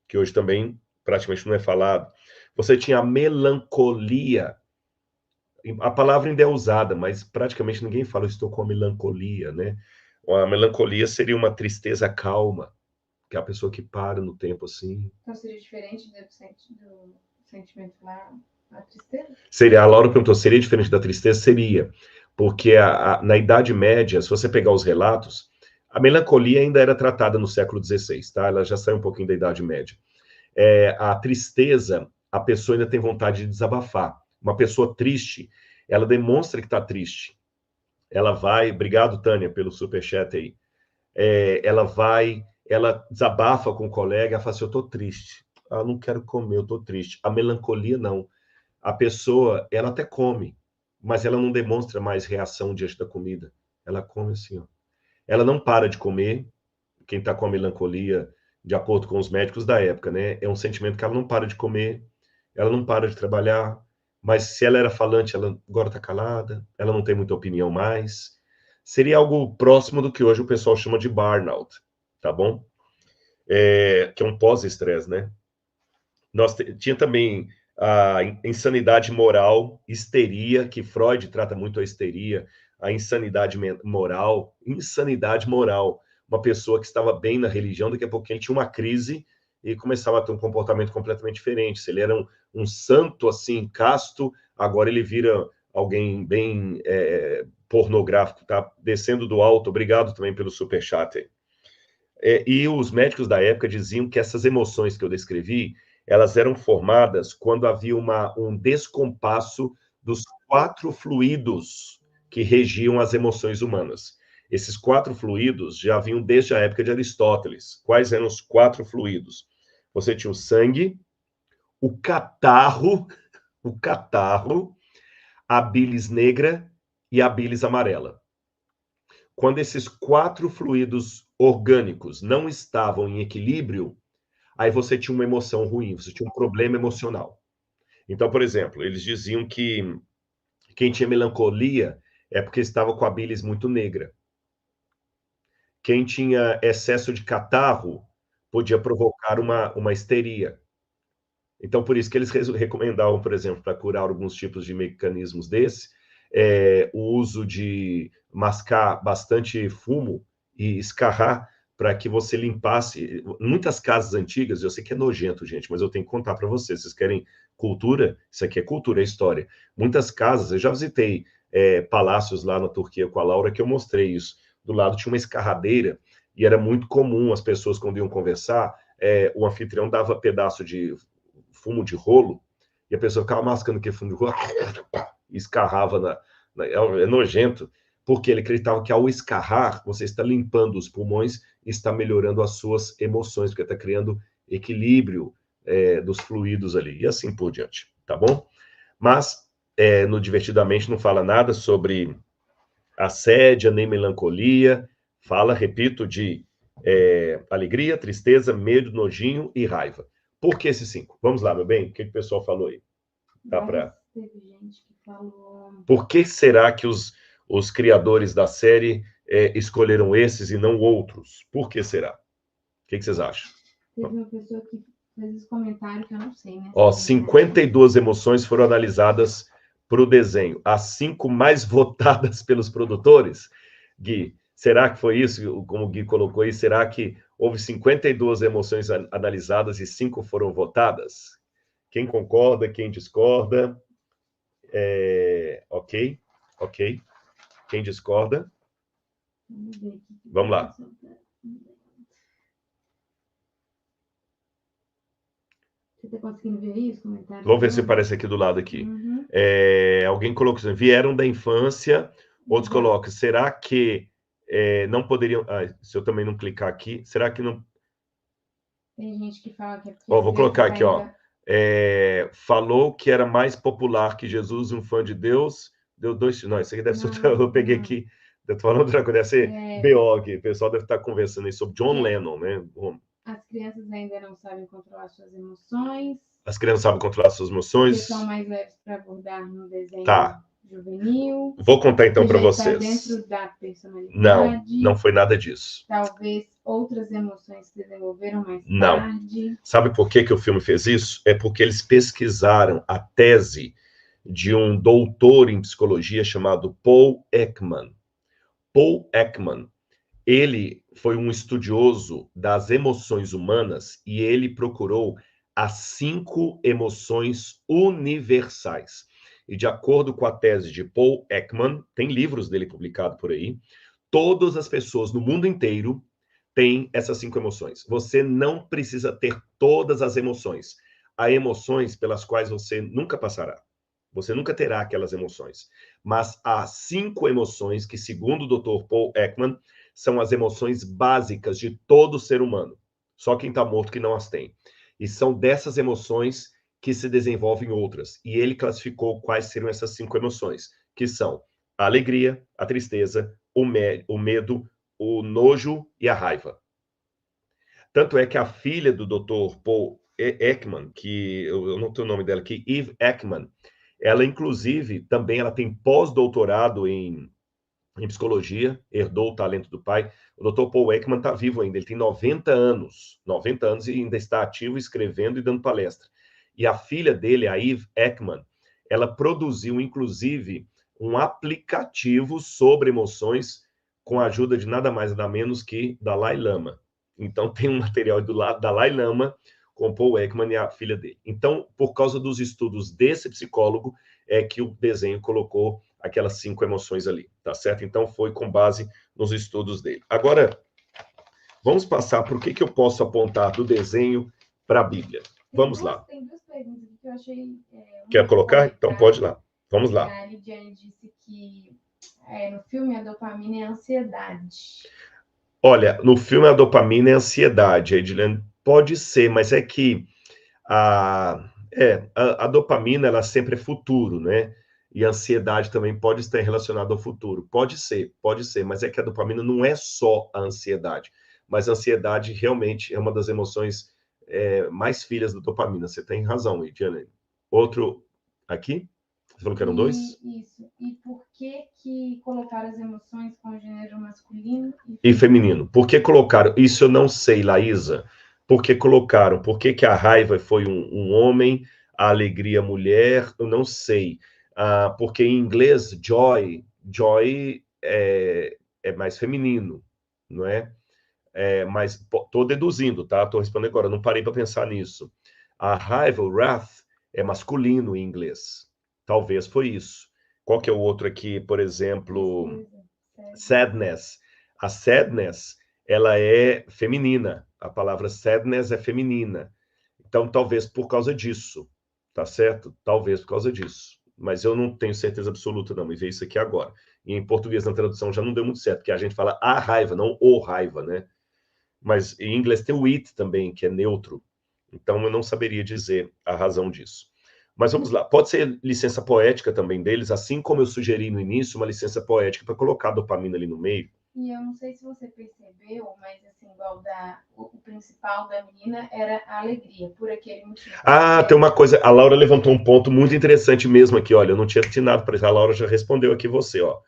que hoje também praticamente não é falado. Você tinha a melancolia. A palavra ainda é usada, mas praticamente ninguém fala estou com a melancolia, né? A melancolia seria uma tristeza calma, que é a pessoa que para no tempo assim. Então seria diferente do sentimento lá, a tristeza? Seria, a Laura perguntou, seria diferente da tristeza? Seria, porque na Idade Média, se você pegar os relatos, a melancolia ainda era tratada no século XVI, tá? Ela já saiu um pouquinho da Idade Média. A tristeza, a pessoa ainda tem vontade de desabafar. Uma pessoa triste, ela demonstra que está triste. Ela vai, obrigado, Tânia, pelo superchat aí. Ela desabafa com o colega, ela fala assim, eu tô triste. Ah, não quero comer, eu tô triste. A melancolia, não. A pessoa, ela até come, mas ela não demonstra mais reação diante da comida. Ela come assim, ó. Ela não para de comer. Quem está com a melancolia, de acordo com os médicos da época, né? É um sentimento que ela não para de comer, ela não para de trabalhar, mas se ela era falante, ela agora está calada, ela não tem muita opinião mais. Seria algo próximo do que hoje o pessoal chama de burnout, tá bom? Que é um pós-estresse, né? Tinha também a insanidade moral, histeria, que Freud trata muito a histeria, a insanidade moral. Uma pessoa que estava bem na religião, daqui a pouquinho tinha uma crise e começava a ter um comportamento completamente diferente. Se ele era um santo, assim, casto, agora ele vira alguém bem pornográfico, tá? Descendo do alto. Obrigado também pelo superchat aí. E os médicos da época diziam que essas emoções que eu descrevi, elas eram formadas quando havia um descompasso dos 4 fluidos que regiam as emoções humanas. Esses 4 fluidos já vinham desde a época de Aristóteles. Quais eram os 4 fluidos? Você tinha o sangue, o catarro, a bilis negra e a bilis amarela. Quando esses 4 fluidos orgânicos não estavam em equilíbrio, aí você tinha uma emoção ruim, você tinha um problema emocional. Então, por exemplo, eles diziam que quem tinha melancolia é porque estava com a bilis muito negra. Quem tinha excesso de catarro podia provocar uma histeria. Então, por isso que eles recomendavam, por exemplo, para curar alguns tipos de mecanismos o uso de mascar bastante fumo e escarrar para que você limpasse. Muitas casas antigas, eu sei que é nojento, gente, mas eu tenho que contar para vocês. Vocês querem cultura? Isso aqui é cultura, é história. Muitas casas, eu já visitei palácios lá na Turquia com a Laura, que eu mostrei isso. Do lado tinha uma escarradeira e era muito comum as pessoas, quando iam conversar, o anfitrião dava pedaço de fumo de rolo e a pessoa ficava mascando aquele fumo de rolo e escarrava é nojento, porque ele acreditava que ao escarrar, você está limpando os pulmões e está melhorando as suas emoções, porque está criando equilíbrio dos fluidos ali, e assim por diante, tá bom? Mas no Divertidamente não fala nada sobre assédia, nem melancolia, fala, repito, de alegria, tristeza, medo, nojinho e raiva. Por que esses 5? Vamos lá, meu bem, o que o pessoal falou aí? Teve gente que falou... Por que será que os criadores da série escolheram esses e não outros? Por que será? O que vocês acham? Teve uma pessoa que fez esse comentário que eu não sei, né? 52 emoções foram analisadas para o desenho. As 5 mais votadas pelos produtores, Gui, será que foi isso, como o Gui colocou aí? Será que houve 52 emoções analisadas e 5 foram votadas? Quem concorda, quem discorda? Ok. Quem discorda? Vamos ver aqui. Vamos lá. Você está conseguindo ver isso? Comentário? Vamos ver se aparece aqui do lado aqui. Uhum. Alguém colocou assim, vieram da infância, outros Uhum. colocam, será que não poderiam... se eu também não clicar aqui, será que não... Tem gente que fala que é porque Vou colocar aqui, ainda... falou que era mais popular que Jesus, um fã de Deus, deu 2... Não, isso aqui deve ser... Eu peguei aqui, eu tô falando outra coisa, deve ser B.O. aqui, o pessoal deve estar conversando aí sobre John Lennon, né? As crianças ainda não sabem controlar suas emoções. As crianças sabem controlar suas emoções. Porque são mais leves para abordar no desenho juvenil. Vou contar então para vocês. Dentro da personalidade. Não foi nada disso. Talvez outras emoções se desenvolveram mais não. tarde. Sabe por que o filme fez isso? É porque eles pesquisaram a tese de um doutor em psicologia chamado Paul Ekman. Paul Ekman, ele foi um estudioso das emoções humanas e ele procurou as 5 emoções universais. E de acordo com a tese de Paul Ekman, tem livros dele publicados por aí, todas as pessoas no mundo inteiro têm essas 5 emoções. Você não precisa ter todas as emoções. Há emoções pelas quais você nunca passará. Você nunca terá aquelas emoções. Mas há 5 emoções que, segundo o Dr. Paul Ekman, são as emoções básicas de todo ser humano. Só quem está morto que não as tem. E são dessas emoções que se desenvolvem outras. E ele classificou quais seriam essas 5 emoções, que são a alegria, a tristeza, o medo, o nojo e a raiva. Tanto é que a filha do Dr. Paul Ekman, que eu não tenho o nome dela aqui, Eve Ekman, ela inclusive também ela tem pós-doutorado em psicologia, herdou o talento do pai. O Dr. Paul Ekman está vivo ainda, ele tem 90 anos e ainda está ativo, escrevendo e dando palestra. E a filha dele, a Eve Ekman, ela produziu, inclusive, um aplicativo sobre emoções com a ajuda de nada mais nada menos que Dalai Lama. Então, tem um material do lado Dalai Lama com Paul Ekman e a filha dele. Então, por causa dos estudos desse psicólogo, é que o desenho colocou aquelas 5 emoções ali, tá certo? Então, foi com base nos estudos dele. Agora, vamos passar por que eu posso apontar do desenho para a Bíblia. Vamos lá. Tem 2 perguntas que eu achei... Quer colocar? Então, pode ir lá. Vamos lá. A Lidiane disse que no filme a dopamina é ansiedade. Olha, no filme a dopamina é ansiedade, Edilene. Pode ser, mas é que a dopamina, ela sempre é futuro, né? E a ansiedade também pode estar relacionada ao futuro. Pode ser, mas é que a dopamina não é só a ansiedade. Mas a ansiedade realmente é uma das emoções mais filhas da dopamina. Você tem razão, Edilene. Outro aqui? Você falou que eram 2? Isso. E por que colocaram as emoções com o gênero masculino e feminino? Por que colocaram? Isso eu não sei, Laísa. Por que colocaram? Por que a raiva foi um homem, a alegria mulher? Eu não sei. Porque em inglês, joy é mais feminino, não é? Mas estou deduzindo, tá? Estou respondendo agora, não parei para pensar nisso. A raiva, o wrath, é masculino em inglês. Talvez foi isso. Qual que é o outro aqui, por exemplo? Sadness. A sadness, ela é feminina. A palavra sadness é feminina. Então, talvez por causa disso, tá certo? Talvez por causa disso. Mas eu não tenho certeza absoluta, não. Me veio isso aqui agora. E em português, na tradução, já não deu muito certo, porque a gente fala a raiva, não o raiva, né? Mas em inglês tem o it também, que é neutro. Então, eu não saberia dizer a razão disso. Mas vamos lá. Pode ser licença poética também deles, assim como eu sugeri no início, uma licença poética para colocar a dopamina ali no meio. E eu não sei se você percebeu, mas assim, igual o principal da menina era a alegria, por aquele motivo. Tem uma coisa, a Laura levantou um ponto muito interessante mesmo aqui, olha, eu não tinha atinado para isso, a Laura já respondeu aqui você, ó.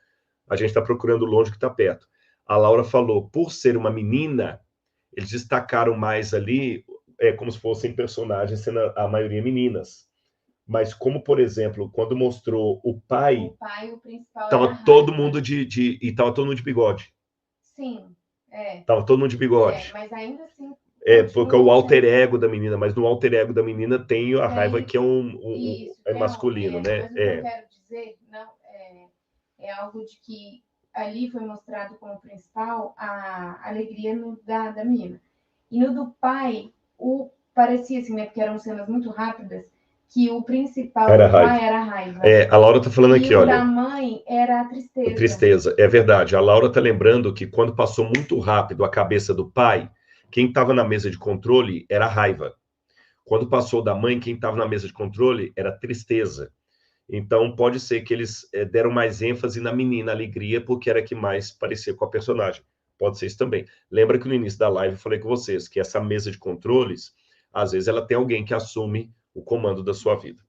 A gente está procurando longe que está perto. A Laura falou, por ser uma menina, eles destacaram mais ali, como se fossem personagens, sendo a maioria meninas. Mas como, por exemplo, quando mostrou o pai o principal tava todo mundo e tava todo mundo de bigode. Sim, Tava todo mundo de bigode. mas ainda assim... porque é o alter ego da menina, mas no alter ego da menina tem a raiva que é isso, é masculino, né? Mas o que eu quero dizer, não, é algo de que ali foi mostrado como principal a alegria da menina. E no do pai, parecia assim, né, porque eram cenas muito rápidas, que o principal Era do pai raiva. era a raiva. A Laura tá falando E aqui, o olha. da mãe era a tristeza. Tristeza, é verdade. A Laura tá lembrando que quando passou muito rápido a cabeça do pai, quem estava na mesa de controle era a raiva. Quando passou da mãe, quem estava na mesa de controle era a tristeza. Então, pode ser que eles deram mais ênfase na menina, alegria, porque era que mais parecia com a personagem. Pode ser isso também. Lembra que no início da live eu falei com vocês que essa mesa de controles, às vezes ela tem alguém que assume o comando da sua vida.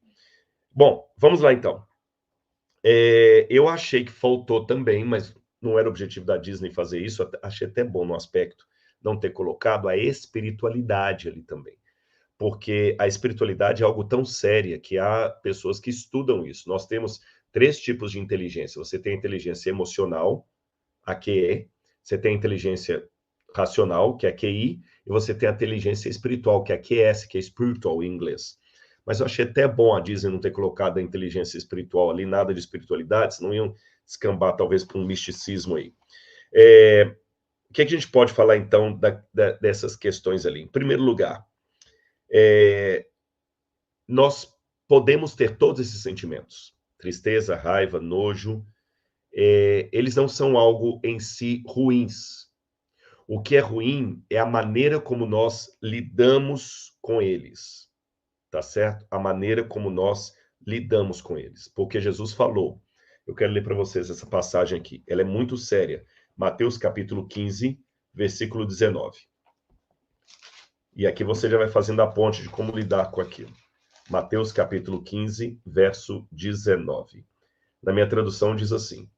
Bom, vamos lá então. Eu achei que faltou também, mas não era o objetivo da Disney fazer isso, achei até bom no aspecto não ter colocado a espiritualidade ali também. Porque a espiritualidade é algo tão séria que há pessoas que estudam isso. Nós temos 3 tipos de inteligência. Você tem a inteligência emocional, a QE, você tem a inteligência racional, que é a QI, e você tem a inteligência espiritual, que é a QS, que é spiritual em inglês. Mas eu achei até bom a Disney não ter colocado a inteligência espiritual ali, nada de espiritualidade, senão iam descambar talvez para um misticismo aí. O que a gente pode falar então dessas questões ali? Em primeiro lugar, nós podemos ter todos esses sentimentos. Tristeza, raiva, nojo. Eles não são algo em si ruins. O que é ruim é a maneira como nós lidamos com eles. Tá certo? A maneira como nós lidamos com eles. Porque Jesus falou, eu quero ler para vocês essa passagem aqui, ela é muito séria. Mateus capítulo 15, versículo 19. E aqui você já vai fazendo a ponte de como lidar com aquilo. Mateus capítulo 15, verso 19. Na minha tradução diz assim: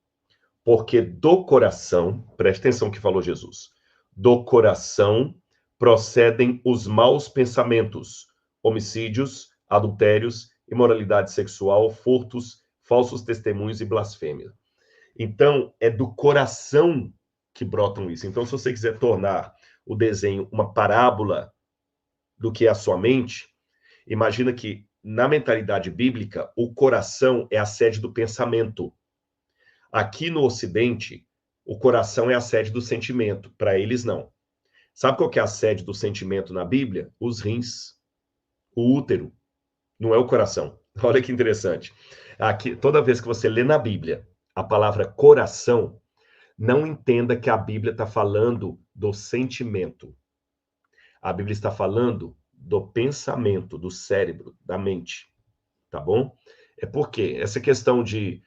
porque do coração, preste atenção que falou Jesus, do coração procedem os maus pensamentos, homicídios, adultérios, imoralidade sexual, furtos, falsos testemunhos e blasfêmia. Então, é do coração que brotam isso. Então, se você quiser tornar o desenho uma parábola do que é a sua mente, imagina que, na mentalidade bíblica, o coração é a sede do pensamento. Aqui no Ocidente, o coração é a sede do sentimento. Para eles, não. Sabe qual que é a sede do sentimento na Bíblia? Os rins, o útero. Não é o coração. Olha que interessante. Aqui, toda vez que você lê na Bíblia a palavra coração, não entenda que a Bíblia está falando do sentimento. A Bíblia está falando do pensamento, do cérebro, da mente. Tá bom? É porque essa questão de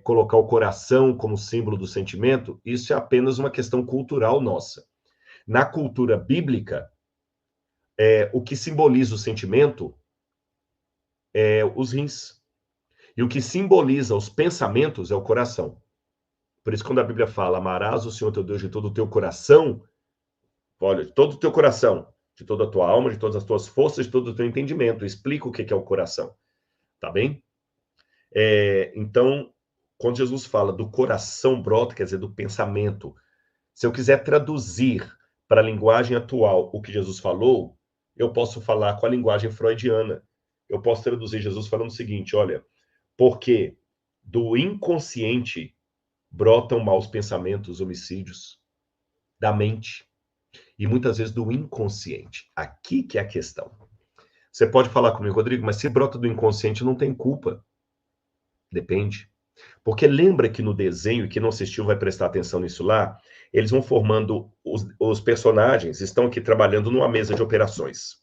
colocar o coração como símbolo do sentimento, isso é apenas uma questão cultural nossa. Na cultura bíblica, o que simboliza o sentimento é os rins. E o que simboliza os pensamentos é o coração. Por isso, quando a Bíblia fala, amarás o Senhor teu Deus de todo o teu coração, olha, de todo o teu coração, de toda a tua alma, de todas as tuas forças, de todo o teu entendimento. Explica o que é o coração. Tá bem? Então, quando Jesus fala do coração brota, quer dizer, do pensamento. Se eu quiser traduzir para a linguagem atual o que Jesus falou, eu posso falar com a linguagem freudiana. Eu posso traduzir Jesus falando o seguinte, olha, porque do inconsciente brotam maus pensamentos, homicídios, da mente, e muitas vezes do inconsciente. Aqui que é a questão. Você pode falar comigo, Rodrigo, mas se brota do inconsciente não tem culpa. Depende. Porque lembra que no desenho, e quem não assistiu vai prestar atenção nisso lá, eles vão formando, os personagens estão aqui trabalhando numa mesa de operações.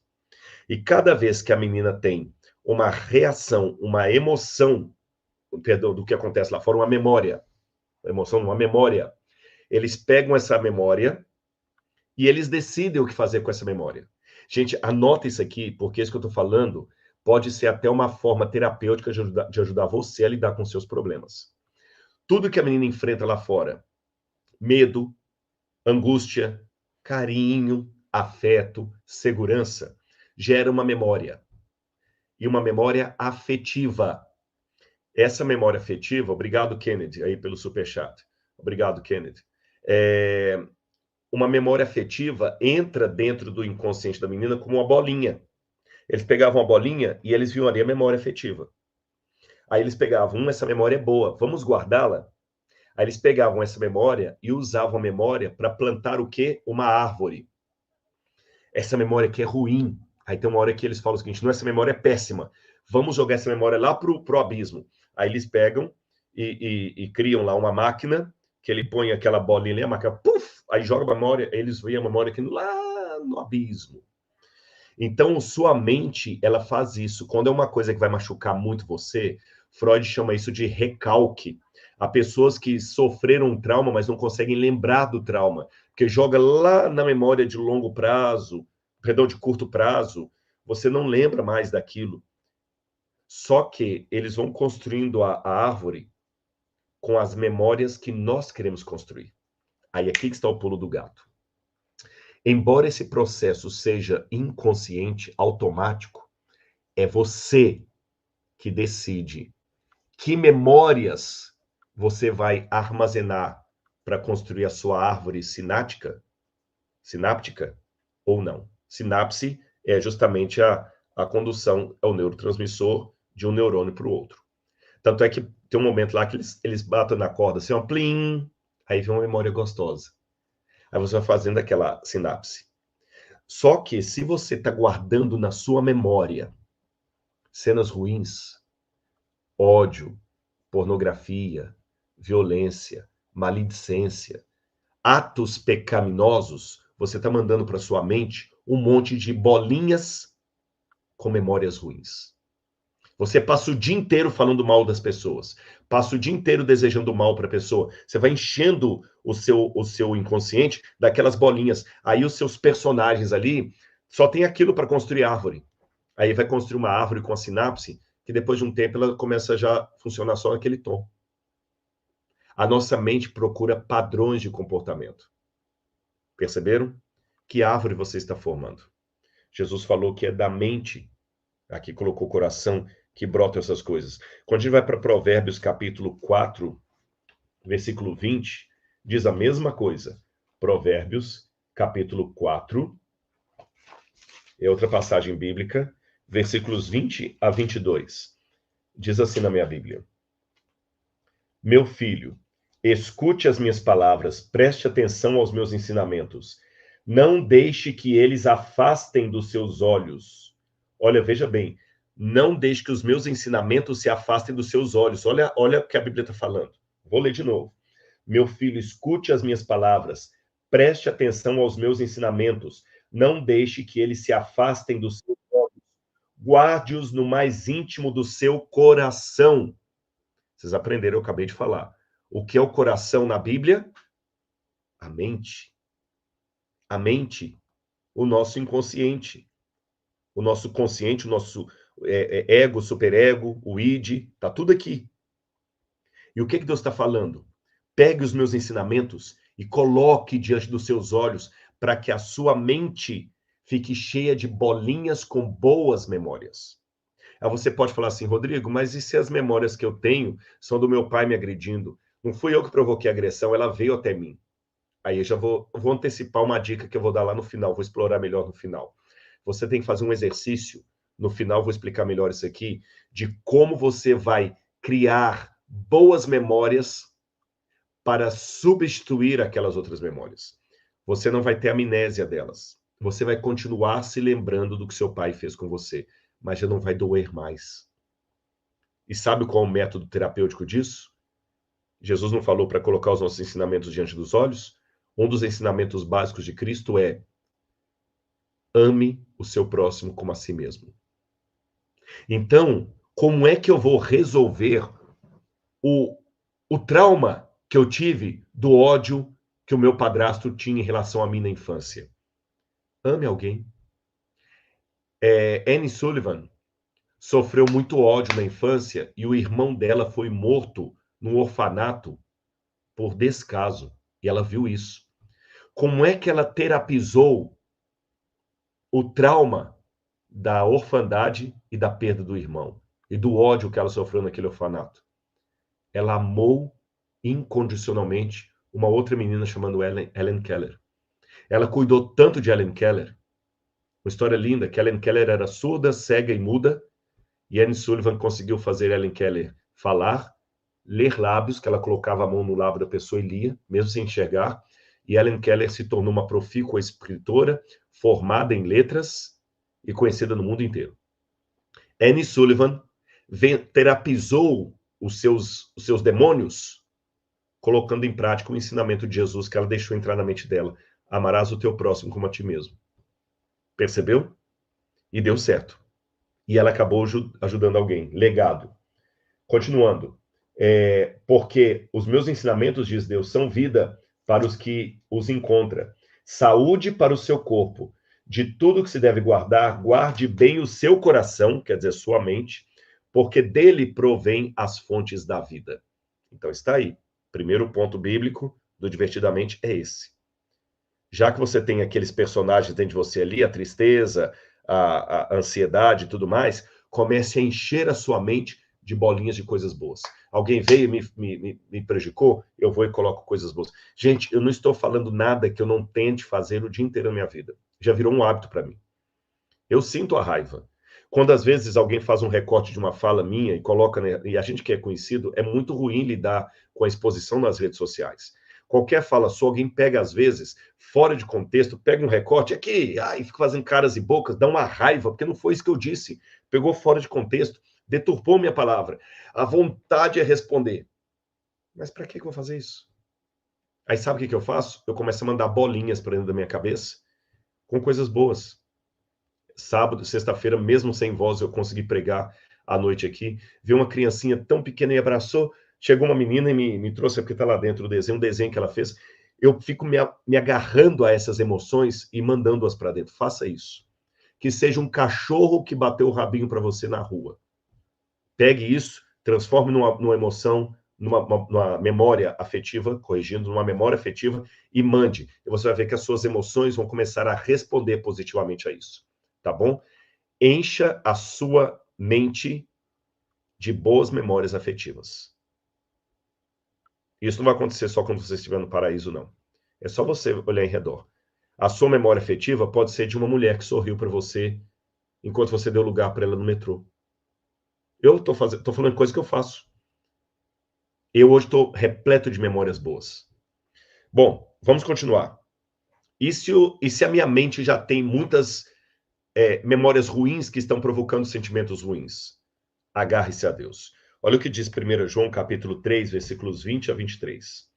E cada vez que a menina tem uma reação, uma emoção, perdão, do que acontece lá fora, uma memória, uma emoção, uma memória, eles pegam essa memória e eles decidem o que fazer com essa memória. Gente, anota isso aqui, porque isso que eu estou falando pode ser até uma forma terapêutica de ajudar você a lidar com seus problemas. Tudo que a menina enfrenta lá fora, medo, angústia, carinho, afeto, segurança, gera uma memória. E uma memória afetiva. Essa memória afetiva, obrigado, Kennedy, aí pelo superchat. Obrigado, Kennedy. Uma memória afetiva entra dentro do inconsciente da menina como uma bolinha. Eles pegavam a bolinha e eles viam ali a memória afetiva. Aí eles pegavam, essa memória é boa, vamos guardá-la? Aí eles pegavam essa memória e usavam a memória para plantar o quê? Uma árvore. Essa memória que é ruim. Aí tem uma hora que eles falam o seguinte, não, essa memória é péssima. Vamos jogar essa memória lá pro abismo. Aí eles pegam e criam lá uma máquina, que ele põe aquela bolinha ali, a máquina, puf, aí joga a memória, eles veem a memória aqui lá no abismo. Então, sua mente, ela faz isso. Quando é uma coisa que vai machucar muito você, Freud chama isso de recalque. Há pessoas que sofreram um trauma, mas não conseguem lembrar do trauma, porque joga lá na memória de longo prazo, perdão, de curto prazo, você não lembra mais daquilo. Só que eles vão construindo a árvore com as memórias que nós queremos construir. Aí aqui que está o pulo do gato. Embora esse processo seja inconsciente, automático, é você que decide que memórias você vai armazenar para construir a sua árvore sináptica ou não. Sinapse é justamente a condução ao neurotransmissor de um neurônio para o outro. Tanto é que tem um momento lá que eles batem na corda assim, ó, plim, aí vem uma memória gostosa. Aí você vai fazendo aquela sinapse. Só que se você está guardando na sua memória cenas ruins, ódio, pornografia, violência, maledicência, atos pecaminosos, você está mandando para sua mente um monte de bolinhas com memórias ruins. Você passa o dia inteiro falando mal das pessoas, passa o dia inteiro desejando mal para a pessoa. Você vai enchendo o seu inconsciente daquelas bolinhas. Aí os seus personagens ali só tem aquilo para construir árvore. Aí vai construir uma árvore com a sinapse, que depois de um tempo ela começa já a funcionar só naquele tom. A nossa mente procura padrões de comportamento. Perceberam? Que árvore você está formando? Jesus falou que é da mente, aqui colocou o coração, que brotam essas coisas. Quando a gente vai para Provérbios capítulo 4, versículo 20, diz a mesma coisa. Provérbios capítulo 4, é outra passagem bíblica, versículos 20 a 22. Diz assim na minha Bíblia: Meu filho, escute as minhas palavras, preste atenção aos meus ensinamentos. Não deixe que eles afastem dos seus olhos. Olha, veja bem, não deixe que os meus ensinamentos se afastem dos seus olhos. Olha o que a Bíblia está falando. Vou ler de novo. Meu filho, escute as minhas palavras, preste atenção aos meus ensinamentos. Não deixe que eles se afastem dos seus olhos. Guarde-os no mais íntimo do seu coração. Vocês aprenderam, eu acabei de falar. O que é o coração na Bíblia? A mente. A mente, o nosso inconsciente. O nosso consciente, o nosso ego, superego, o id, tá tudo aqui. E o que Deus está falando? Pegue os meus ensinamentos e coloque diante dos seus olhos para que a sua mente fique cheia de bolinhas com boas memórias. Aí você pode falar assim, Rodrigo, mas e se as memórias que eu tenho são do meu pai me agredindo? Não fui eu que provoquei a agressão, ela veio até mim. Aí eu já vou antecipar uma dica que eu vou dar lá no final, vou explorar melhor no final. Você tem que fazer um exercício, no final vou explicar melhor isso aqui, de como você vai criar boas memórias para substituir aquelas outras memórias. Você não vai ter amnésia delas. Você vai continuar se lembrando do que seu pai fez com você, mas já não vai doer mais. E sabe qual é o método terapêutico disso? Jesus não falou para colocar os nossos ensinamentos diante dos olhos? Um dos ensinamentos básicos de Cristo é: ame o seu próximo como a si mesmo. Então, como é que eu vou resolver o trauma que eu tive do ódio que o meu padrasto tinha em relação a mim na infância? Ame alguém. Annie Sullivan sofreu muito ódio na infância e o irmão dela foi morto num orfanato por descaso. E ela viu isso. Como é que ela terapizou o trauma da orfandade e da perda do irmão e do ódio que ela sofreu naquele orfanato? Ela amou incondicionalmente uma outra menina chamada Helen Keller. Ela cuidou tanto de Helen Keller. Uma história linda, que Helen Keller era surda, cega e muda, e Annie Sullivan conseguiu fazer Helen Keller falar, ler lábios, que ela colocava a mão no lábio da pessoa e lia, mesmo sem enxergar. E Helen Keller se tornou uma profícua escritora, formada em letras e conhecida no mundo inteiro. Annie Sullivan terapizou os seus demônios, colocando em prática o ensinamento de Jesus que ela deixou entrar na mente dela. Amarás o teu próximo como a ti mesmo. Percebeu? E deu certo. E ela acabou ajudando alguém. Legado. Continuando. Porque os meus ensinamentos, diz Deus, são vida para os que os encontram. Saúde para o seu corpo. De tudo que se deve guardar, guarde bem o seu coração, quer dizer, sua mente, porque dele provém as fontes da vida. Então está aí. Primeiro ponto bíblico do Divertidamente é esse. Já que você tem aqueles personagens dentro de você ali, a tristeza, a ansiedade e tudo mais, comece a encher a sua mente de bolinhas de coisas boas. Alguém veio e me prejudicou, eu vou e coloco coisas boas. Gente, eu não estou falando nada que eu não tente fazer o dia inteiro na minha vida. Já virou um hábito para mim. Eu sinto a raiva. Quando às vezes alguém faz um recorte de uma fala minha e coloca, né, e a gente que é conhecido, é muito ruim lidar com a exposição nas redes sociais. Qualquer fala sua, alguém pega às vezes, fora de contexto, pega um recorte aqui, e fica fazendo caras e bocas, dá uma raiva, porque não foi isso que eu disse. Pegou fora de contexto, deturpou minha palavra. A vontade é responder. Mas para que eu vou fazer isso? Aí sabe o que eu faço? Eu começo a mandar bolinhas para dentro da minha cabeça com coisas boas. Sábado, sexta-feira, mesmo sem voz, eu consegui pregar à noite aqui. Vi uma criancinha tão pequena e abraçou. Chegou uma menina e me trouxe, porque está lá dentro do desenho, um desenho que ela fez. Eu fico me agarrando a essas emoções e mandando-as para dentro. Faça isso. Que seja um cachorro que bateu o rabinho para você na rua. Pegue isso, transforme numa emoção, numa memória afetiva, corrigindo, numa memória afetiva, e mande. E você vai ver que as suas emoções vão começar a responder positivamente a isso. Tá bom? Encha a sua mente de boas memórias afetivas. Isso não vai acontecer só quando você estiver no paraíso, não. É só você olhar em redor. A sua memória afetiva pode ser de uma mulher que sorriu para você enquanto você deu lugar para ela no metrô. Eu tô falando coisa que eu faço. Eu hoje estou repleto de memórias boas. Bom, vamos continuar. E se a minha mente já tem muitas memórias ruins que estão provocando sentimentos ruins? Agarre-se a Deus. Olha o que diz 1 João, capítulo 3, versículos 20 a 23.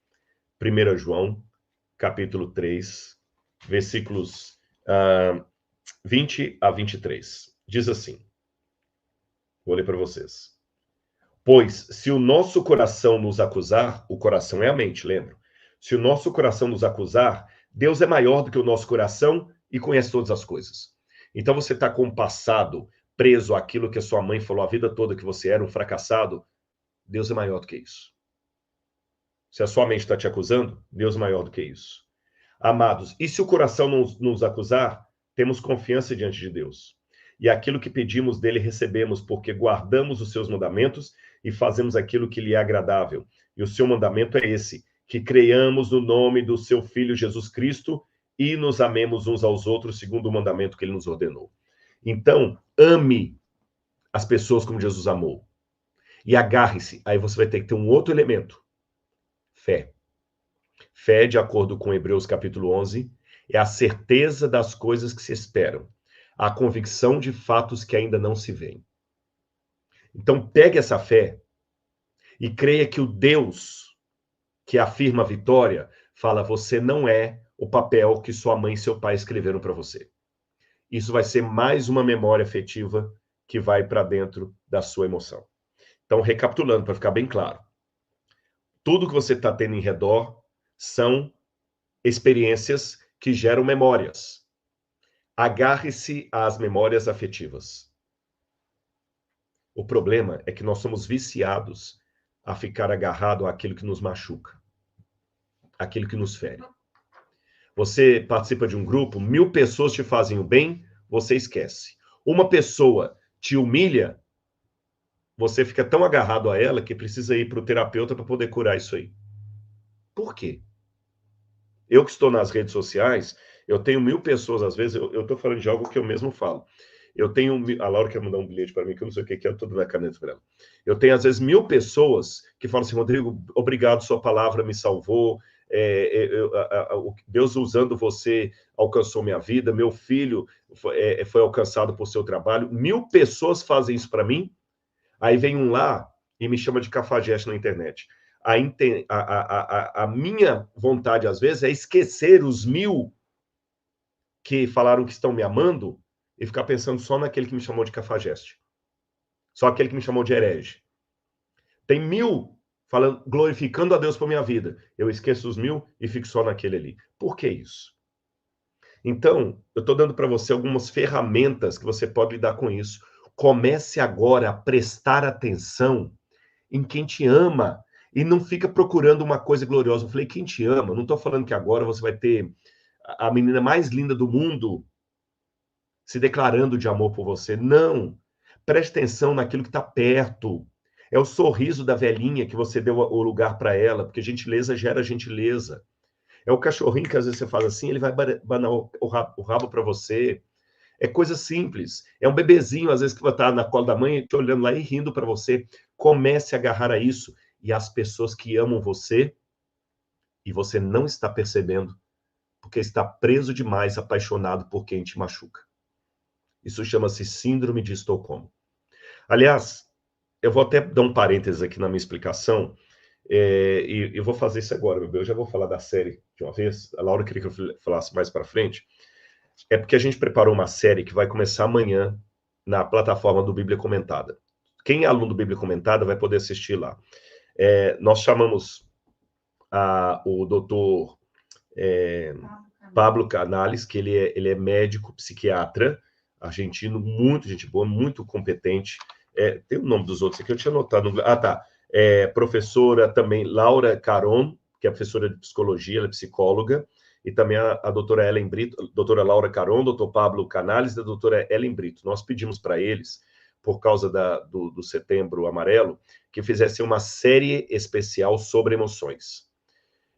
1 João, capítulo 3, versículos 20 a 23. Diz assim. Vou ler para vocês. Pois, se o nosso coração nos acusar, o coração é a mente, lembra? Se o nosso coração nos acusar, Deus é maior do que o nosso coração e conhece todas as coisas. Então você está com o passado preso àquilo que a sua mãe falou a vida toda que você era um fracassado, Deus é maior do que isso. Se a sua mente está te acusando, Deus é maior do que isso. Amados, e se o coração nos acusar, temos confiança diante de Deus. E aquilo que pedimos dele recebemos, porque guardamos os seus mandamentos e fazemos aquilo que lhe é agradável. E o seu mandamento é esse, que creiamos no nome do seu Filho Jesus Cristo e nos amemos uns aos outros, segundo o mandamento que ele nos ordenou. Então, ame as pessoas como Jesus amou. E agarre-se. Aí você vai ter que ter um outro elemento. Fé. Fé, de acordo com Hebreus capítulo 11, é a certeza das coisas que se esperam, a convicção de fatos que ainda não se veem. Então, pegue essa fé e creia que o Deus que afirma a vitória fala: você não é o papel que sua mãe e seu pai escreveram para você. Isso vai ser mais uma memória afetiva que vai para dentro da sua emoção. Então, recapitulando, para ficar bem claro, tudo que você está tendo em redor são experiências que geram memórias. Agarre-se às memórias afetivas. O problema é que nós somos viciados a ficar agarrado àquilo que nos machuca, aquilo que nos fere. Você participa de um grupo, 1000 pessoas te fazem o bem, você esquece. Uma pessoa te humilha, você fica tão agarrado a ela que precisa ir para o terapeuta para poder curar isso aí. Por quê? Eu que estou nas redes sociais, eu tenho 1000 pessoas, às vezes, eu estou falando de algo que eu mesmo falo. Eu tenho... A Laura quer mandar um bilhete para mim, que eu não sei o que é, eu tô dando a caneta para ela. Eu tenho, às vezes, 1000 pessoas que falam assim, Rodrigo, obrigado, sua palavra me salvou, Deus usando você alcançou minha vida, meu filho foi alcançado por seu trabalho. 1000 pessoas fazem isso para mim, aí vem um lá e me chama de cafajeste na internet. A minha vontade, às vezes, é esquecer os 1000 que falaram que estão me amando e ficar pensando só naquele que me chamou de cafajeste. Só aquele que me chamou de herege. Tem 1000 falando, glorificando a Deus por minha vida. Eu esqueço os 1000 e fico só naquele ali. Por que isso? Então, eu estou dando para você algumas ferramentas que você pode lidar com isso. Comece agora a prestar atenção em quem te ama e não fica procurando uma coisa gloriosa. Eu falei, quem te ama? Não estou falando que agora você vai ter a menina mais linda do mundo se declarando de amor por você. Não. Preste atenção naquilo que está perto. É o sorriso da velhinha que você deu o lugar para ela, porque gentileza gera gentileza. É o cachorrinho que às vezes você faz assim, ele vai banar o rabo para você. É coisa simples. É um bebezinho, às vezes, que vai estar na cola da mãe, te olhando lá e rindo para você. Comece a agarrar a isso. E as pessoas que amam você, e você não está percebendo, porque está preso demais, apaixonado por quem te machuca. Isso chama-se síndrome de Estocolmo. Aliás, eu vou até dar um parênteses aqui na minha explicação, e eu vou fazer isso agora, meu bem. Eu já vou falar da série de uma vez. A Laura queria que eu falasse mais para frente. É porque a gente preparou uma série que vai começar amanhã na plataforma do Bíblia Comentada. Quem é aluno do Bíblia Comentada vai poder assistir lá. Nós chamamos o doutor Pablo Canales, que ele é médico, psiquiatra, argentino, muito gente boa, muito competente. Tem o nome dos outros aqui, eu tinha anotado. Tá. Professora também Laura Caron, que é professora de psicologia, ela é psicóloga, e também a doutora Ellen Brito, doutora Laura Caron, doutor Pablo Canales e a doutora Ellen Brito. Nós pedimos para eles, por causa do Setembro Amarelo, que fizessem uma série especial sobre emoções.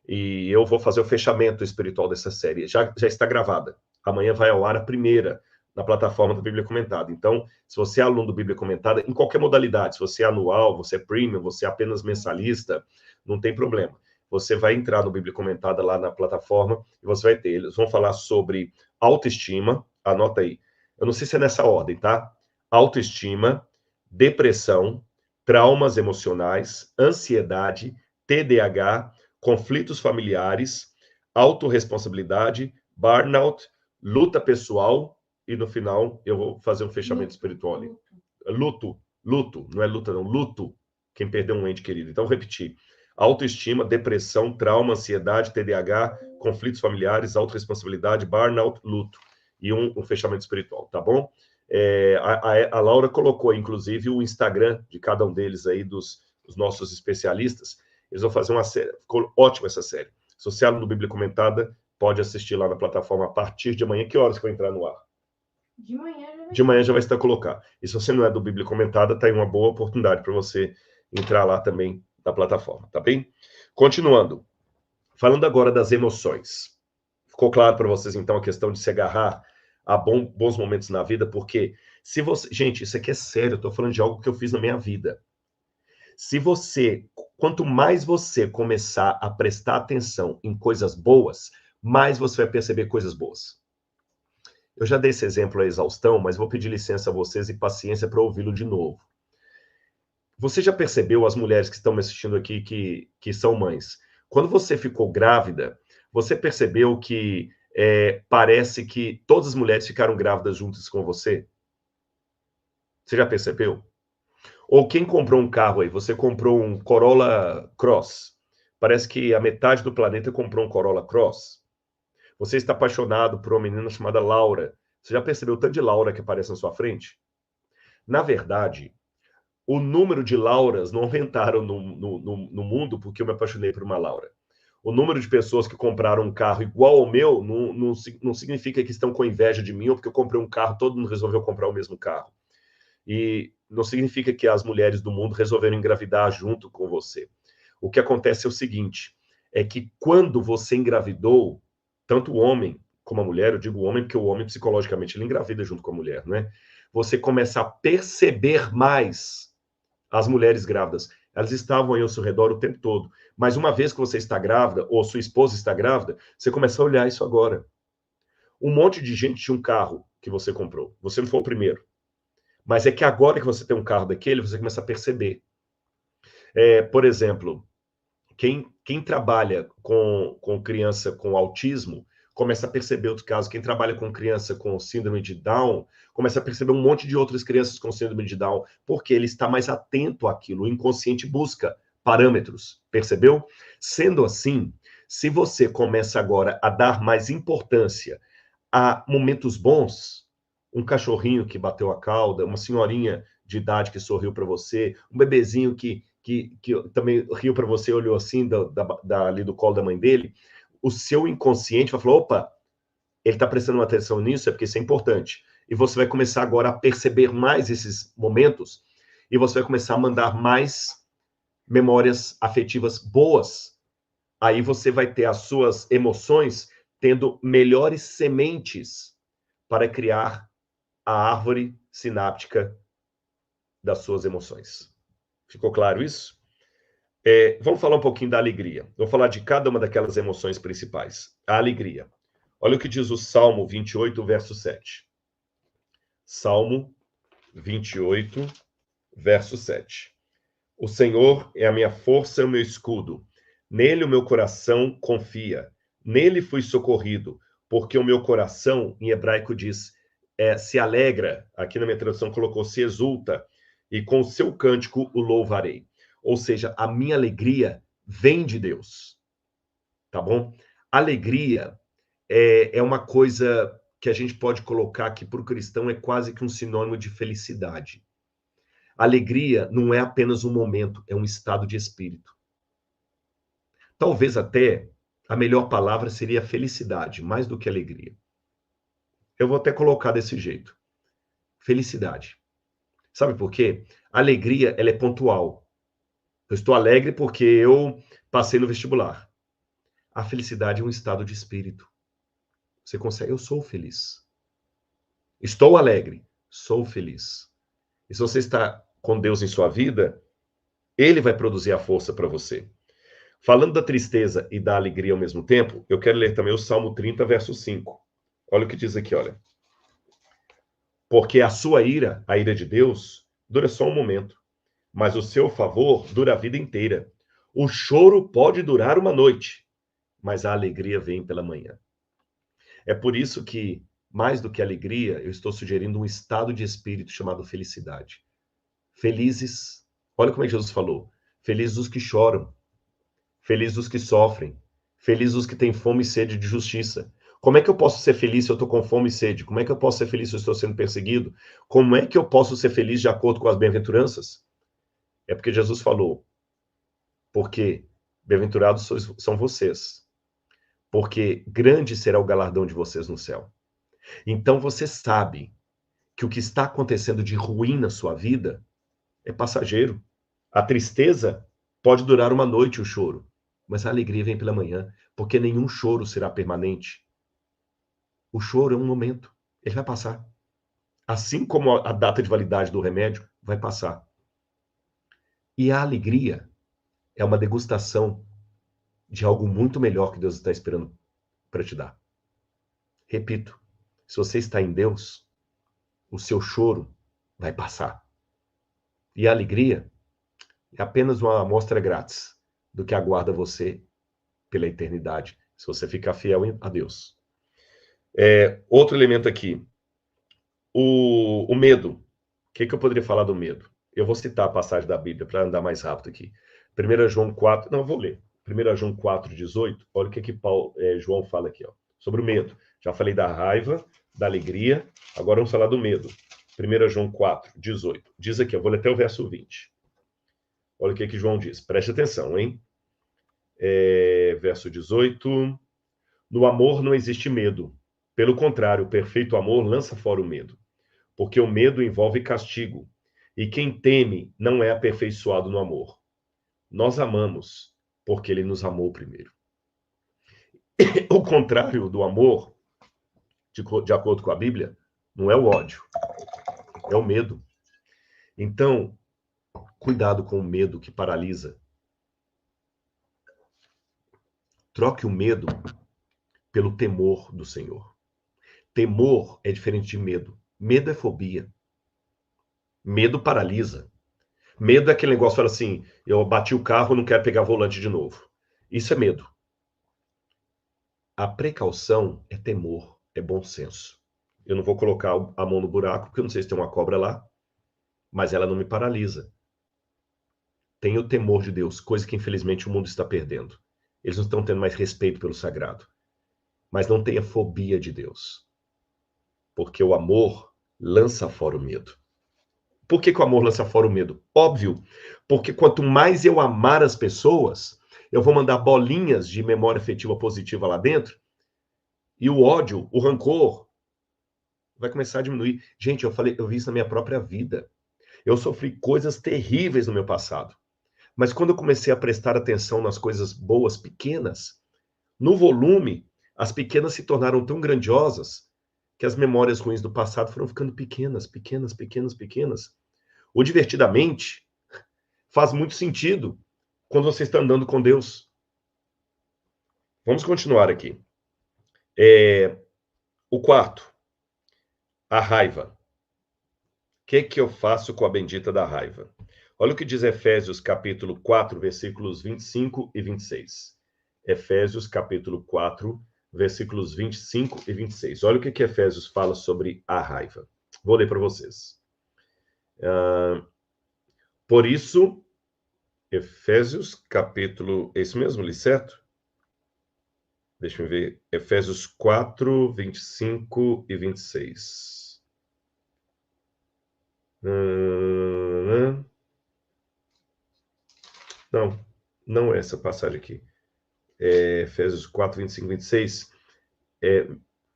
E eu vou fazer o fechamento espiritual dessa série. Já está gravada. Amanhã vai ao ar a primeira, na plataforma do Bíblia Comentada. Então, se você é aluno do Bíblia Comentada, em qualquer modalidade, se você é anual, você é premium, você é apenas mensalista, não tem problema. Você vai entrar no Bíblia Comentada lá na plataforma e você vai ter. Eles vão falar sobre autoestima, anota aí. Eu não sei se é nessa ordem, tá? Autoestima, depressão, traumas emocionais, ansiedade, TDAH, conflitos familiares, autorresponsabilidade, burnout, luta pessoal e no final eu vou fazer um fechamento espiritual ali. Luto, não é luta não, luto, quem perdeu um ente querido. Então, vou repetir. Autoestima, depressão, trauma, ansiedade, TDAH, conflitos familiares, autorresponsabilidade, burnout, luto. E um fechamento espiritual, tá bom? A Laura colocou, inclusive, o Instagram de cada um deles aí, dos nossos especialistas. Eles vão fazer uma série. Ficou ótima essa série. Se você é aluno do Bíblia Comentada, pode assistir lá na plataforma a partir de amanhã. Que horas que vai entrar no ar? De manhã já vai estar colocado. E se você não é do Bíblia Comentada, tá aí uma boa oportunidade para você entrar lá também na plataforma, tá bem? Continuando. Falando agora das emoções. Ficou claro para vocês, então, a questão de se agarrar a bons momentos na vida, porque se você... Gente, isso aqui é sério, eu tô falando de algo que eu fiz na minha vida. Quanto mais você começar a prestar atenção em coisas boas, mais você vai perceber coisas boas. Eu já dei esse exemplo à exaustão, mas vou pedir licença a vocês e paciência para ouvi-lo de novo. Você já percebeu, as mulheres que estão me assistindo aqui, que são mães, quando você ficou grávida, você percebeu que parece que todas as mulheres ficaram grávidas juntas com você? Você já percebeu? Ou quem comprou um carro aí? Você comprou um Corolla Cross. Parece que a metade do planeta comprou um Corolla Cross. Você está apaixonado por uma menina chamada Laura. Você já percebeu o tanto de Laura que aparece na sua frente? Na verdade, o número de Lauras não aumentaram no mundo porque eu me apaixonei por uma Laura. O número de pessoas que compraram um carro igual ao meu não significa que estão com inveja de mim ou porque eu comprei um carro, todo mundo resolveu comprar o mesmo carro. E não significa que as mulheres do mundo resolveram engravidar junto com você. O que acontece é o seguinte, é que quando você engravidou, tanto o homem como a mulher, eu digo o homem porque o homem psicologicamente ele engravida junto com a mulher, não é? você começa a perceber mais as mulheres grávidas. Elas estavam aí ao seu redor o tempo todo. Mas uma vez que você está grávida, ou sua esposa está grávida, você começa a olhar isso agora. Um monte de gente tinha um carro que você comprou. Você não foi o primeiro. Mas é que agora que você tem um carro daquele, você começa a perceber. Por exemplo, quem trabalha com criança com autismo, começa a perceber outros casos. Quem trabalha com criança com síndrome de Down, começa a perceber um monte de outras crianças com síndrome de Down, porque ele está mais atento àquilo. O inconsciente busca parâmetros, percebeu? Sendo assim, se você começa agora a dar mais importância a momentos bons, um cachorrinho que bateu a cauda, uma senhorinha de idade que sorriu para você, um bebezinho que também riu para você, olhou assim, ali do colo da mãe dele, o seu inconsciente vai falar, opa, ele está prestando atenção nisso, é porque isso é importante. E você vai começar agora a perceber mais esses momentos, e você vai começar a mandar mais memórias afetivas boas. Aí você vai ter as suas emoções tendo melhores sementes para criar a árvore sináptica das suas emoções. Ficou claro isso? Vamos falar um pouquinho da alegria. Vou falar de cada uma daquelas emoções principais. A alegria. Olha o que diz o Salmo 28, verso 7. Salmo 28, verso 7. O Senhor é a minha força e o meu escudo. Nele o meu coração confia. Nele fui socorrido, porque o meu coração, em hebraico diz, se alegra. Aqui na minha tradução colocou se exulta. E com o seu cântico o louvarei. Ou seja, a minha alegria vem de Deus. Tá bom? Alegria é uma coisa que a gente pode colocar que para o cristão é quase que um sinônimo de felicidade. Alegria não é apenas um momento, é um estado de espírito. Talvez até a melhor palavra seria felicidade, mais do que alegria. Eu vou até colocar desse jeito. Felicidade. Sabe por quê? A alegria, ela é pontual. Eu estou alegre porque eu passei no vestibular. A felicidade é um estado de espírito. Você consegue, eu sou feliz. Estou alegre, sou feliz. E se você está com Deus em sua vida, Ele vai produzir a força para você. Falando da tristeza e da alegria ao mesmo tempo, eu quero ler também o Salmo 30, verso 5. Olha o que diz aqui, olha. Porque a sua ira, a ira de Deus, dura só um momento, mas o seu favor dura a vida inteira. O choro pode durar uma noite, mas a alegria vem pela manhã. É por isso que, mais do que alegria, eu estou sugerindo um estado de espírito chamado felicidade. Felizes, olha como é que Jesus falou, felizes os que choram, felizes os que sofrem, felizes os que têm fome e sede de justiça. Como é que eu posso ser feliz se eu estou com fome e sede? Como é que eu posso ser feliz se eu estou sendo perseguido? Como é que eu posso ser feliz de acordo com as bem-aventuranças? É porque Jesus falou, porque bem-aventurados são vocês, porque grande será o galardão de vocês no céu. Então você sabe que o que está acontecendo de ruim na sua vida é passageiro. A tristeza pode durar uma noite, o choro, mas a alegria vem pela manhã, porque nenhum choro será permanente. O choro é um momento, ele vai passar. Assim como a data de validade do remédio vai passar. E a alegria é uma degustação de algo muito melhor que Deus está esperando para te dar. Repito, se você está em Deus, o seu choro vai passar. E a alegria é apenas uma amostra grátis do que aguarda você pela eternidade, se você ficar fiel a Deus. Outro elemento aqui, o medo. O que eu poderia falar do medo? Eu vou citar a passagem da Bíblia para andar mais rápido aqui. 1 João 4, não, vou ler. 1 João 4, 18, olha o que João fala aqui, ó, sobre o medo. Já falei da raiva, da alegria, agora vamos falar do medo. 1 João 4, 18. Diz aqui, eu vou ler até o verso 20. Olha o que João diz. Preste atenção, hein? Verso 18. No amor não existe medo. Pelo contrário, o perfeito amor lança fora o medo. Porque o medo envolve castigo. E quem teme não é aperfeiçoado no amor. Nós amamos porque ele nos amou primeiro. O contrário do amor, de acordo com a Bíblia, não é o ódio. É o medo. Então, cuidado com o medo que paralisa. Troque o medo pelo temor do Senhor. Temor é diferente de medo. Medo é fobia. Medo paralisa. Medo é aquele negócio, fala assim, eu bati o carro, não quero pegar volante de novo. Isso é medo. A precaução é temor, é bom senso. Eu não vou colocar a mão no buraco, porque eu não sei se tem uma cobra lá, mas ela não me paralisa. Tenha o temor de Deus, coisa que infelizmente o mundo está perdendo. Eles não estão tendo mais respeito pelo sagrado. Mas não tenha fobia de Deus. Porque o amor lança fora o medo. Por que o amor lança fora o medo? Óbvio, porque quanto mais eu amar as pessoas, eu vou mandar bolinhas de memória afetiva positiva lá dentro, e o ódio, o rancor, vai começar a diminuir. Gente, eu vi isso na minha própria vida. Eu sofri coisas terríveis no meu passado. Mas quando eu comecei a prestar atenção nas coisas boas, pequenas, no volume, as pequenas se tornaram tão grandiosas que as memórias ruins do passado foram ficando pequenas, pequenas, pequenas, pequenas. O divertidamente faz muito sentido quando você está andando com Deus. Vamos continuar aqui. O quarto, a raiva. O que eu faço com a bendita da raiva? Olha o que diz Efésios capítulo 4, versículos 25 e 26. Efésios capítulo 4, versículos 25 e 26. Olha o que Efésios fala sobre a raiva. Vou ler para vocês. Por isso, Efésios capítulo... É isso mesmo, li certo? Deixa eu ver. Efésios 4, 25 e 26. Não, não é essa passagem aqui. Efésios 4, 25 e 26.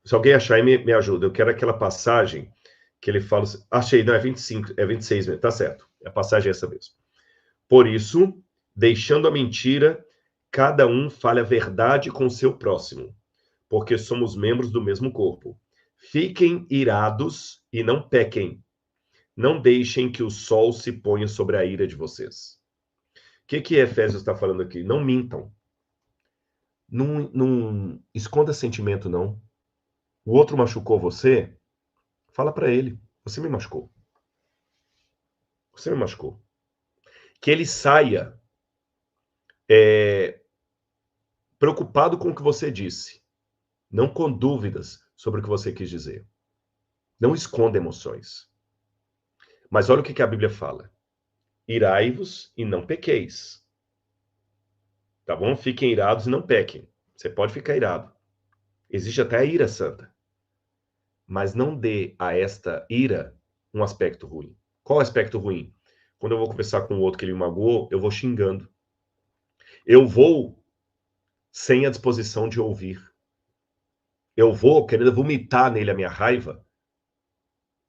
Se alguém achar aí, me ajuda. Eu quero aquela passagem que ele fala... Achei, não, é 25, é 26 mesmo. Tá certo. A passagem é essa mesmo. Por isso, deixando a mentira, cada um fale a verdade com o seu próximo, porque somos membros do mesmo corpo. Fiquem irados e não pequem. Não deixem que o sol se ponha sobre a ira de vocês. O que Efésios está falando aqui? Não mintam. Não esconda sentimento, não. O outro machucou você, fala para ele. Você me machucou. Você me machucou. Que ele saia preocupado com o que você disse, não com dúvidas sobre o que você quis dizer. Não esconda emoções. Mas olha o que a Bíblia fala. Irai-vos e não pequeis. Tá bom? Fiquem irados e não pequem. Você pode ficar irado. Existe até a ira santa. Mas não dê a esta ira um aspecto ruim. Qual aspecto ruim? Quando eu vou conversar com o outro que ele me magoou, eu vou xingando. Eu vou sem a disposição de ouvir. Eu vou querendo vomitar nele a minha raiva,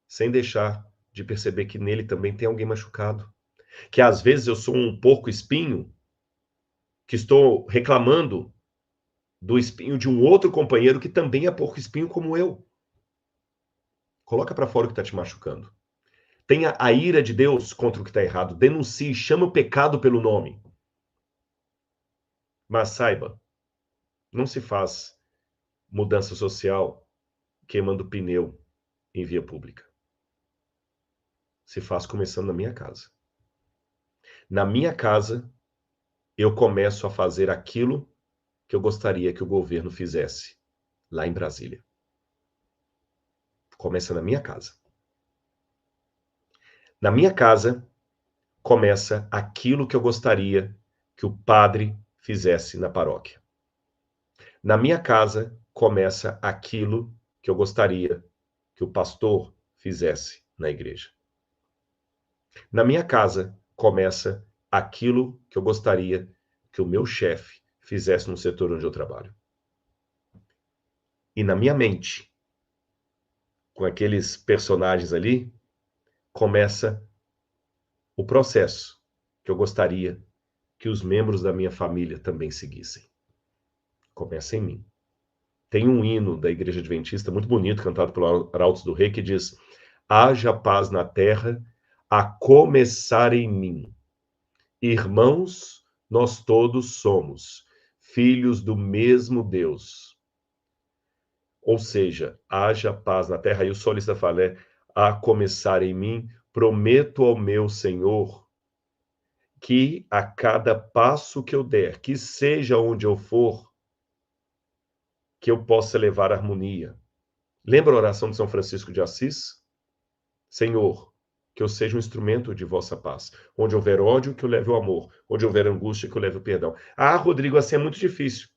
sem deixar de perceber que nele também tem alguém machucado. Que às vezes eu sou um porco espinho, que estou reclamando do espinho de um outro companheiro que também é porco espinho como eu. Coloca para fora o que está te machucando. Tenha a ira de Deus contra o que está errado. Denuncie, chama o pecado pelo nome. Mas saiba, não se faz mudança social queimando pneu em via pública. Se faz começando na minha casa. Na minha casa, eu começo a fazer aquilo que eu gostaria que o governo fizesse lá em Brasília. Começa na minha casa. Na minha casa, começa aquilo que eu gostaria que o padre fizesse na paróquia. Na minha casa, começa aquilo que eu gostaria que o pastor fizesse na igreja. Na minha casa, começa aquilo que eu gostaria que o meu chefe fizesse no setor onde eu trabalho. E na minha mente, com aqueles personagens ali, começa o processo que eu gostaria que os membros da minha família também seguissem. Começa em mim. Tem um hino da Igreja Adventista muito bonito, cantado pelo Arautos do Rei, que diz: haja paz na terra, a começar em mim. Irmãos, nós todos somos filhos do mesmo Deus. Ou seja, haja paz na terra. Aí o solista fala, a começar em mim, prometo ao meu Senhor que a cada passo que eu der, que seja onde eu for, que eu possa levar harmonia. Lembra a oração de São Francisco de Assis? Senhor, que eu seja um instrumento de vossa paz. Onde houver ódio, que eu leve o amor. Onde houver angústia, que eu leve o perdão. Ah, Rodrigo, assim é muito difícil.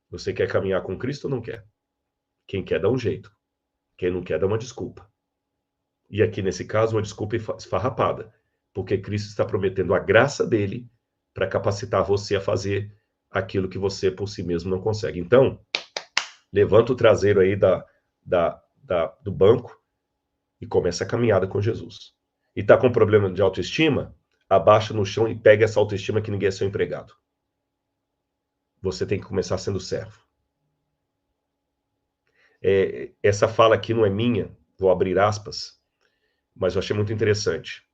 Você quer caminhar com Cristo ou não quer? Quem quer dá um jeito. Quem não quer dá uma desculpa. E aqui, nesse caso, uma desculpa esfarrapada. Porque Cristo está prometendo a graça dele para capacitar você a fazer aquilo que você por si mesmo não consegue. Então, levanta o traseiro aí do banco e começa a caminhada com Jesus. E está com problema de autoestima? Abaixa no chão e pega essa autoestima que ninguém é seu empregado. Você tem que começar sendo servo. Essa fala aqui não é minha, vou abrir aspas, mas eu achei muito interessante.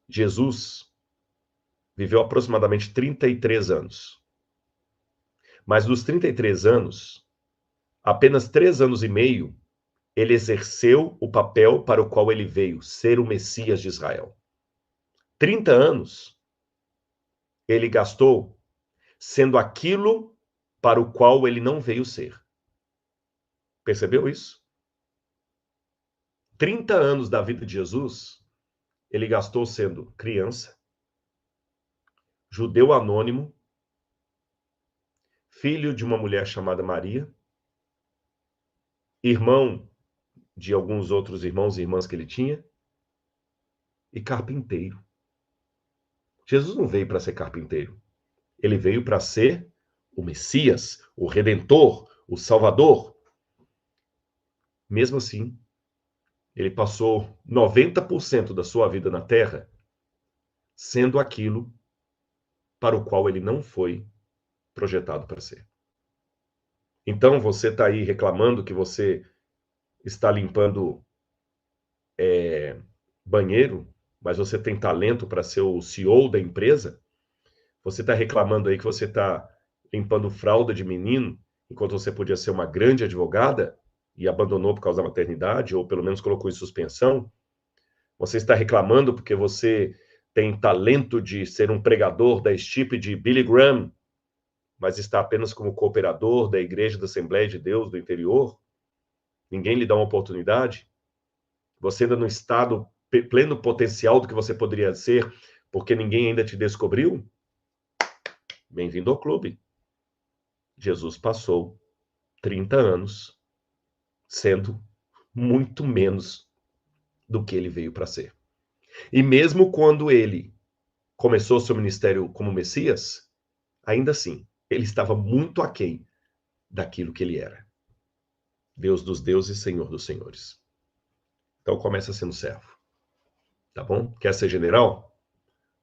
Jesus viveu aproximadamente 33 anos. Mas dos 33 anos, apenas 3 anos e meio, ele exerceu o papel para o qual ele veio, ser o Messias de Israel. 30 anos, ele gastou sendo aquilo para o qual ele não veio ser. Percebeu isso? 30 anos da vida de Jesus, ele gastou sendo criança, judeu anônimo, filho de uma mulher chamada Maria, irmão de alguns outros irmãos e irmãs que ele tinha, e carpinteiro. Jesus não veio para ser carpinteiro. Ele veio para ser o Messias, o Redentor, o Salvador. Mesmo assim, ele passou 90% da sua vida na Terra sendo aquilo para o qual ele não foi projetado para ser. Então, você está aí reclamando que você está limpando banheiro, mas você tem talento para ser o CEO da empresa? Você está reclamando aí que você está limpando fralda de menino, enquanto você podia ser uma grande advogada e abandonou por causa da maternidade, ou pelo menos colocou em suspensão? Você está reclamando porque você tem talento de ser um pregador da estipe de Billy Graham, mas está apenas como cooperador da Igreja da Assembleia de Deus do interior? Ninguém lhe dá uma oportunidade? Você ainda não está no pleno potencial do que você poderia ser, porque ninguém ainda te descobriu? Bem-vindo ao clube. Jesus passou 30 anos sendo muito menos do que ele veio para ser. E mesmo quando ele começou seu ministério como Messias, ainda assim, ele estava muito aquém daquilo que ele era. Deus dos deuses, Senhor dos senhores. Então começa sendo servo. Tá bom? Quer ser general?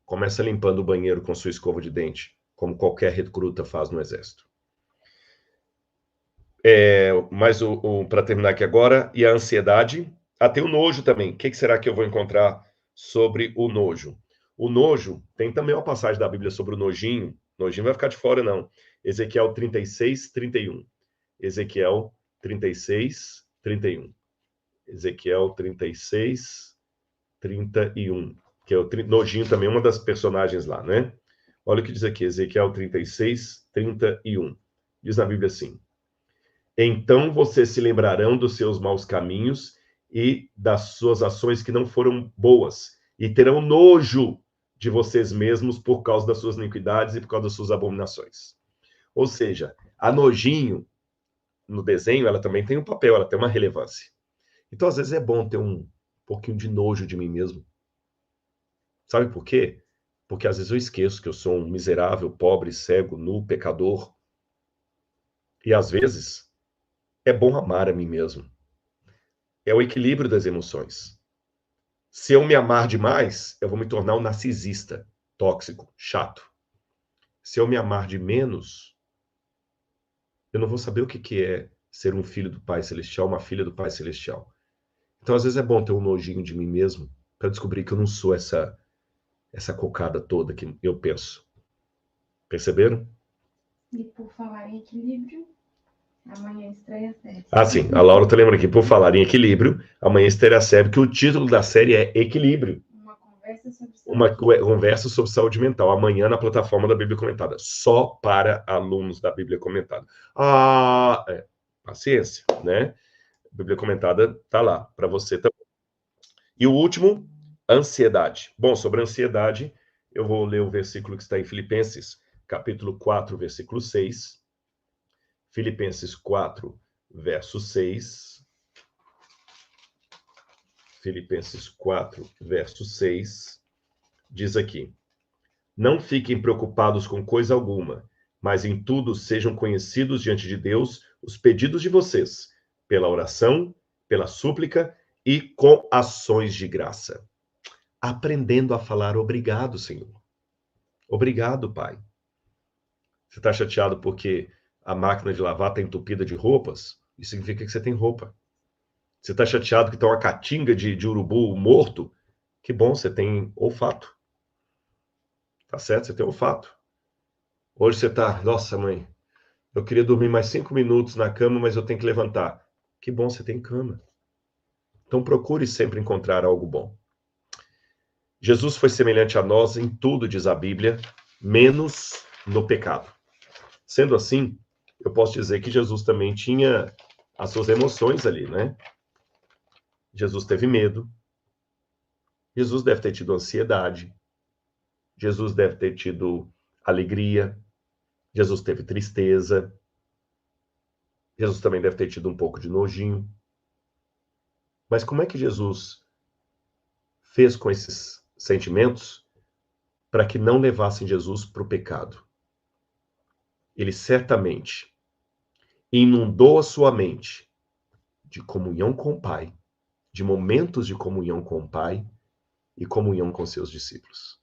Começa limpando o banheiro com sua escova de dente, como qualquer recruta faz no exército. Mas para terminar aqui agora, e a ansiedade, tem o nojo também. O que será que eu vou encontrar sobre o nojo? O nojo, tem também uma passagem da Bíblia sobre o nojinho. Nojinho vai ficar de fora, não. Ezequiel 36, 31. Ezequiel 36, 31. Ezequiel 36, 31. Que é o nojinho também, uma das personagens lá, né? Olha o que diz aqui, Ezequiel 36, 31. Diz na Bíblia assim: então vocês se lembrarão dos seus maus caminhos e das suas ações que não foram boas, e terão nojo de vocês mesmos por causa das suas iniquidades e por causa das suas abominações. Ou seja, a nojinho, no desenho, ela também tem um papel, ela tem uma relevância. Então, às vezes, é bom ter um pouquinho de nojo de mim mesmo. Sabe por quê? Porque às vezes eu esqueço que eu sou um miserável, pobre, cego, nu, pecador. E às vezes é bom amar a mim mesmo. É o equilíbrio das emoções. Se eu me amar demais, eu vou me tornar um narcisista, tóxico, chato. Se eu me amar de menos, eu não vou saber o que é ser um filho do Pai Celestial, uma filha do Pai Celestial. Então, às vezes é bom ter um nojinho de mim mesmo para descobrir que eu não sou essa cocada toda que eu penso. Perceberam? E por falar em equilíbrio, amanhã estreia a série. Ah, sim. A Laura tá lembrando aqui, por falar em equilíbrio, amanhã estreia a série, que o título da série é Equilíbrio. Uma conversa sobre Uma saúde. conversa sobre saúde mental, amanhã na plataforma da Bíblia Comentada, só para alunos da Bíblia Comentada. Paciência, né? A Bíblia Comentada tá lá, para você também. E o último, ansiedade. Bom, sobre ansiedade, eu vou ler o versículo que está em Filipenses, capítulo 4, versículo 6. Filipenses 4, verso 6. Filipenses 4, verso 6, diz aqui: Não fiquem preocupados com coisa alguma, mas em tudo sejam conhecidos diante de Deus os pedidos de vocês, pela oração, pela súplica e com ações de graça. Aprendendo a falar obrigado, Senhor. Obrigado, Pai. Você está chateado porque a máquina de lavar está entupida de roupas? Isso significa que você tem roupa. Você está chateado que está uma caatinga de urubu morto? Que bom, você tem olfato. Tá certo? Você tem olfato. Hoje você está, nossa, mãe, eu queria dormir mais 5 minutos na cama, mas eu tenho que levantar. Que bom, você tem cama. Então procure sempre encontrar algo bom. Jesus foi semelhante a nós em tudo, diz a Bíblia, menos no pecado. Sendo assim, eu posso dizer que Jesus também tinha as suas emoções ali, né? Jesus teve medo. Jesus deve ter tido ansiedade. Jesus deve ter tido alegria. Jesus teve tristeza. Jesus também deve ter tido um pouco de nojinho. Mas como é que Jesus fez com esses sentimentos para que não levassem Jesus para o pecado? Ele certamente inundou a sua mente de comunhão com o Pai, de momentos de comunhão com o Pai e comunhão com seus discípulos.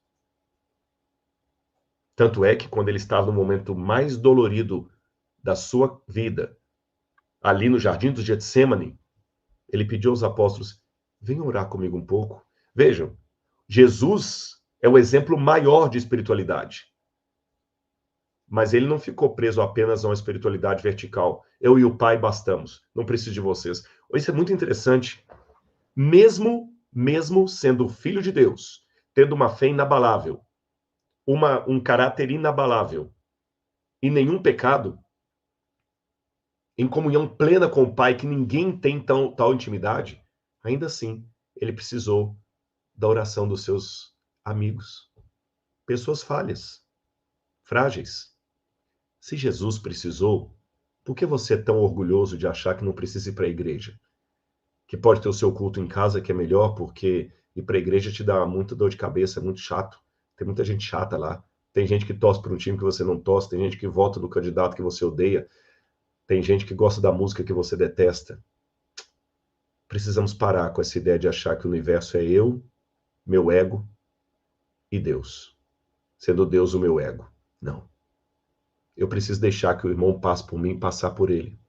Tanto é que quando ele estava no momento mais dolorido da sua vida, ali no jardim do Getsêmani, ele pediu aos apóstolos: venham orar comigo um pouco. Vejam, Jesus é o exemplo maior de espiritualidade. Mas ele não ficou preso apenas a uma espiritualidade vertical. Eu e o Pai bastamos. Não preciso de vocês. Isso é muito interessante. Mesmo sendo filho de Deus, tendo uma fé inabalável, um caráter inabalável e nenhum pecado, em comunhão plena com o Pai, que ninguém tem tal intimidade, ainda assim, ele precisou da oração dos seus amigos. Pessoas falhas, frágeis. Se Jesus precisou, por que você é tão orgulhoso de achar que não precisa ir para a igreja? Que pode ter o seu culto em casa, que é melhor, porque ir para a igreja te dá muita dor de cabeça, é muito chato. Tem muita gente chata lá. Tem gente que torce para um time que você não torce, tem gente que vota no candidato que você odeia, tem gente que gosta da música que você detesta. Precisamos parar com essa ideia de achar que o universo é eu, meu ego e Deus. Sendo Deus o meu ego. Não. Eu preciso deixar que o irmão passe por mim e passar por ele.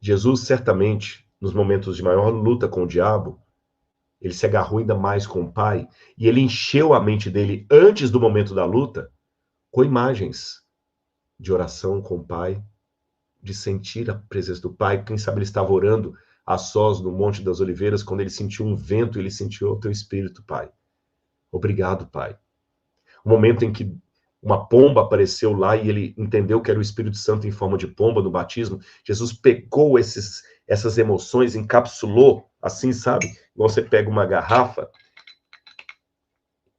Jesus, certamente, nos momentos de maior luta com o diabo, ele se agarrou ainda mais com o Pai e ele encheu a mente dele antes do momento da luta com imagens de oração com o Pai, de sentir a presença do Pai. Quem sabe ele estava orando a sós no Monte das Oliveiras quando ele sentiu um vento e ele sentiu o teu espírito, Pai. Obrigado, Pai. O momento em que uma pomba apareceu lá e ele entendeu que era o Espírito Santo em forma de pomba no batismo. Jesus pegou essas emoções, encapsulou, assim, sabe? Você pega uma garrafa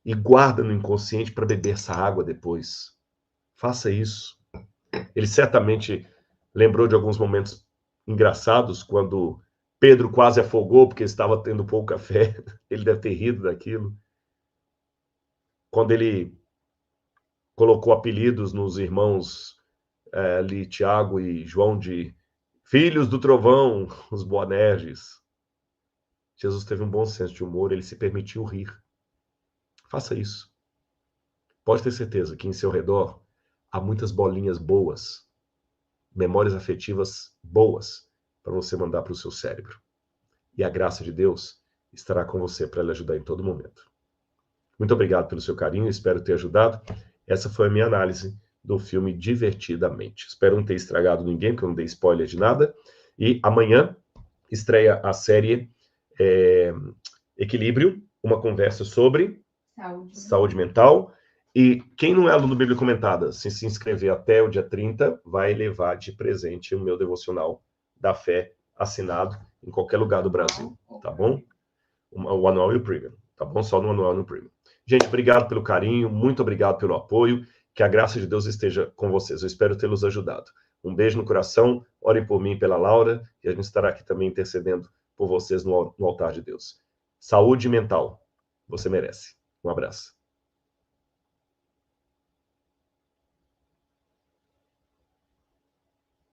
e guarda no inconsciente para beber essa água depois. Faça isso. Ele certamente lembrou de alguns momentos engraçados, quando Pedro quase afogou porque estava tendo pouco café. Ele deve ter rido daquilo. Quando ele colocou apelidos nos irmãos ali, Tiago e João, de filhos do trovão, os Boanerges. Jesus teve um bom senso de humor, ele se permitiu rir. Faça isso. Pode ter certeza que em seu redor há muitas bolinhas boas, memórias afetivas boas, para você mandar para o seu cérebro. e a graça de Deus estará com você para lhe ajudar em todo momento. Muito obrigado pelo seu carinho, espero ter ajudado. Essa foi a minha análise do filme Divertidamente. Espero não ter estragado ninguém, porque eu não dei spoiler de nada. E amanhã estreia a série Equilíbrio, uma conversa sobre saúde mental. E quem não é aluno Bíblia Comentada, se inscrever até o dia 30, vai levar de presente o meu devocional da fé assinado em qualquer lugar do Brasil, tá bom? O anual e o premium, tá bom? Só no anual e no premium. Gente, obrigado pelo carinho, muito obrigado pelo apoio, que a graça de Deus esteja com vocês. Eu espero tê-los ajudado. Um beijo no coração, orem por mim e pela Laura, e a gente estará aqui também intercedendo por vocês no altar de Deus. Saúde mental, você merece. Um abraço.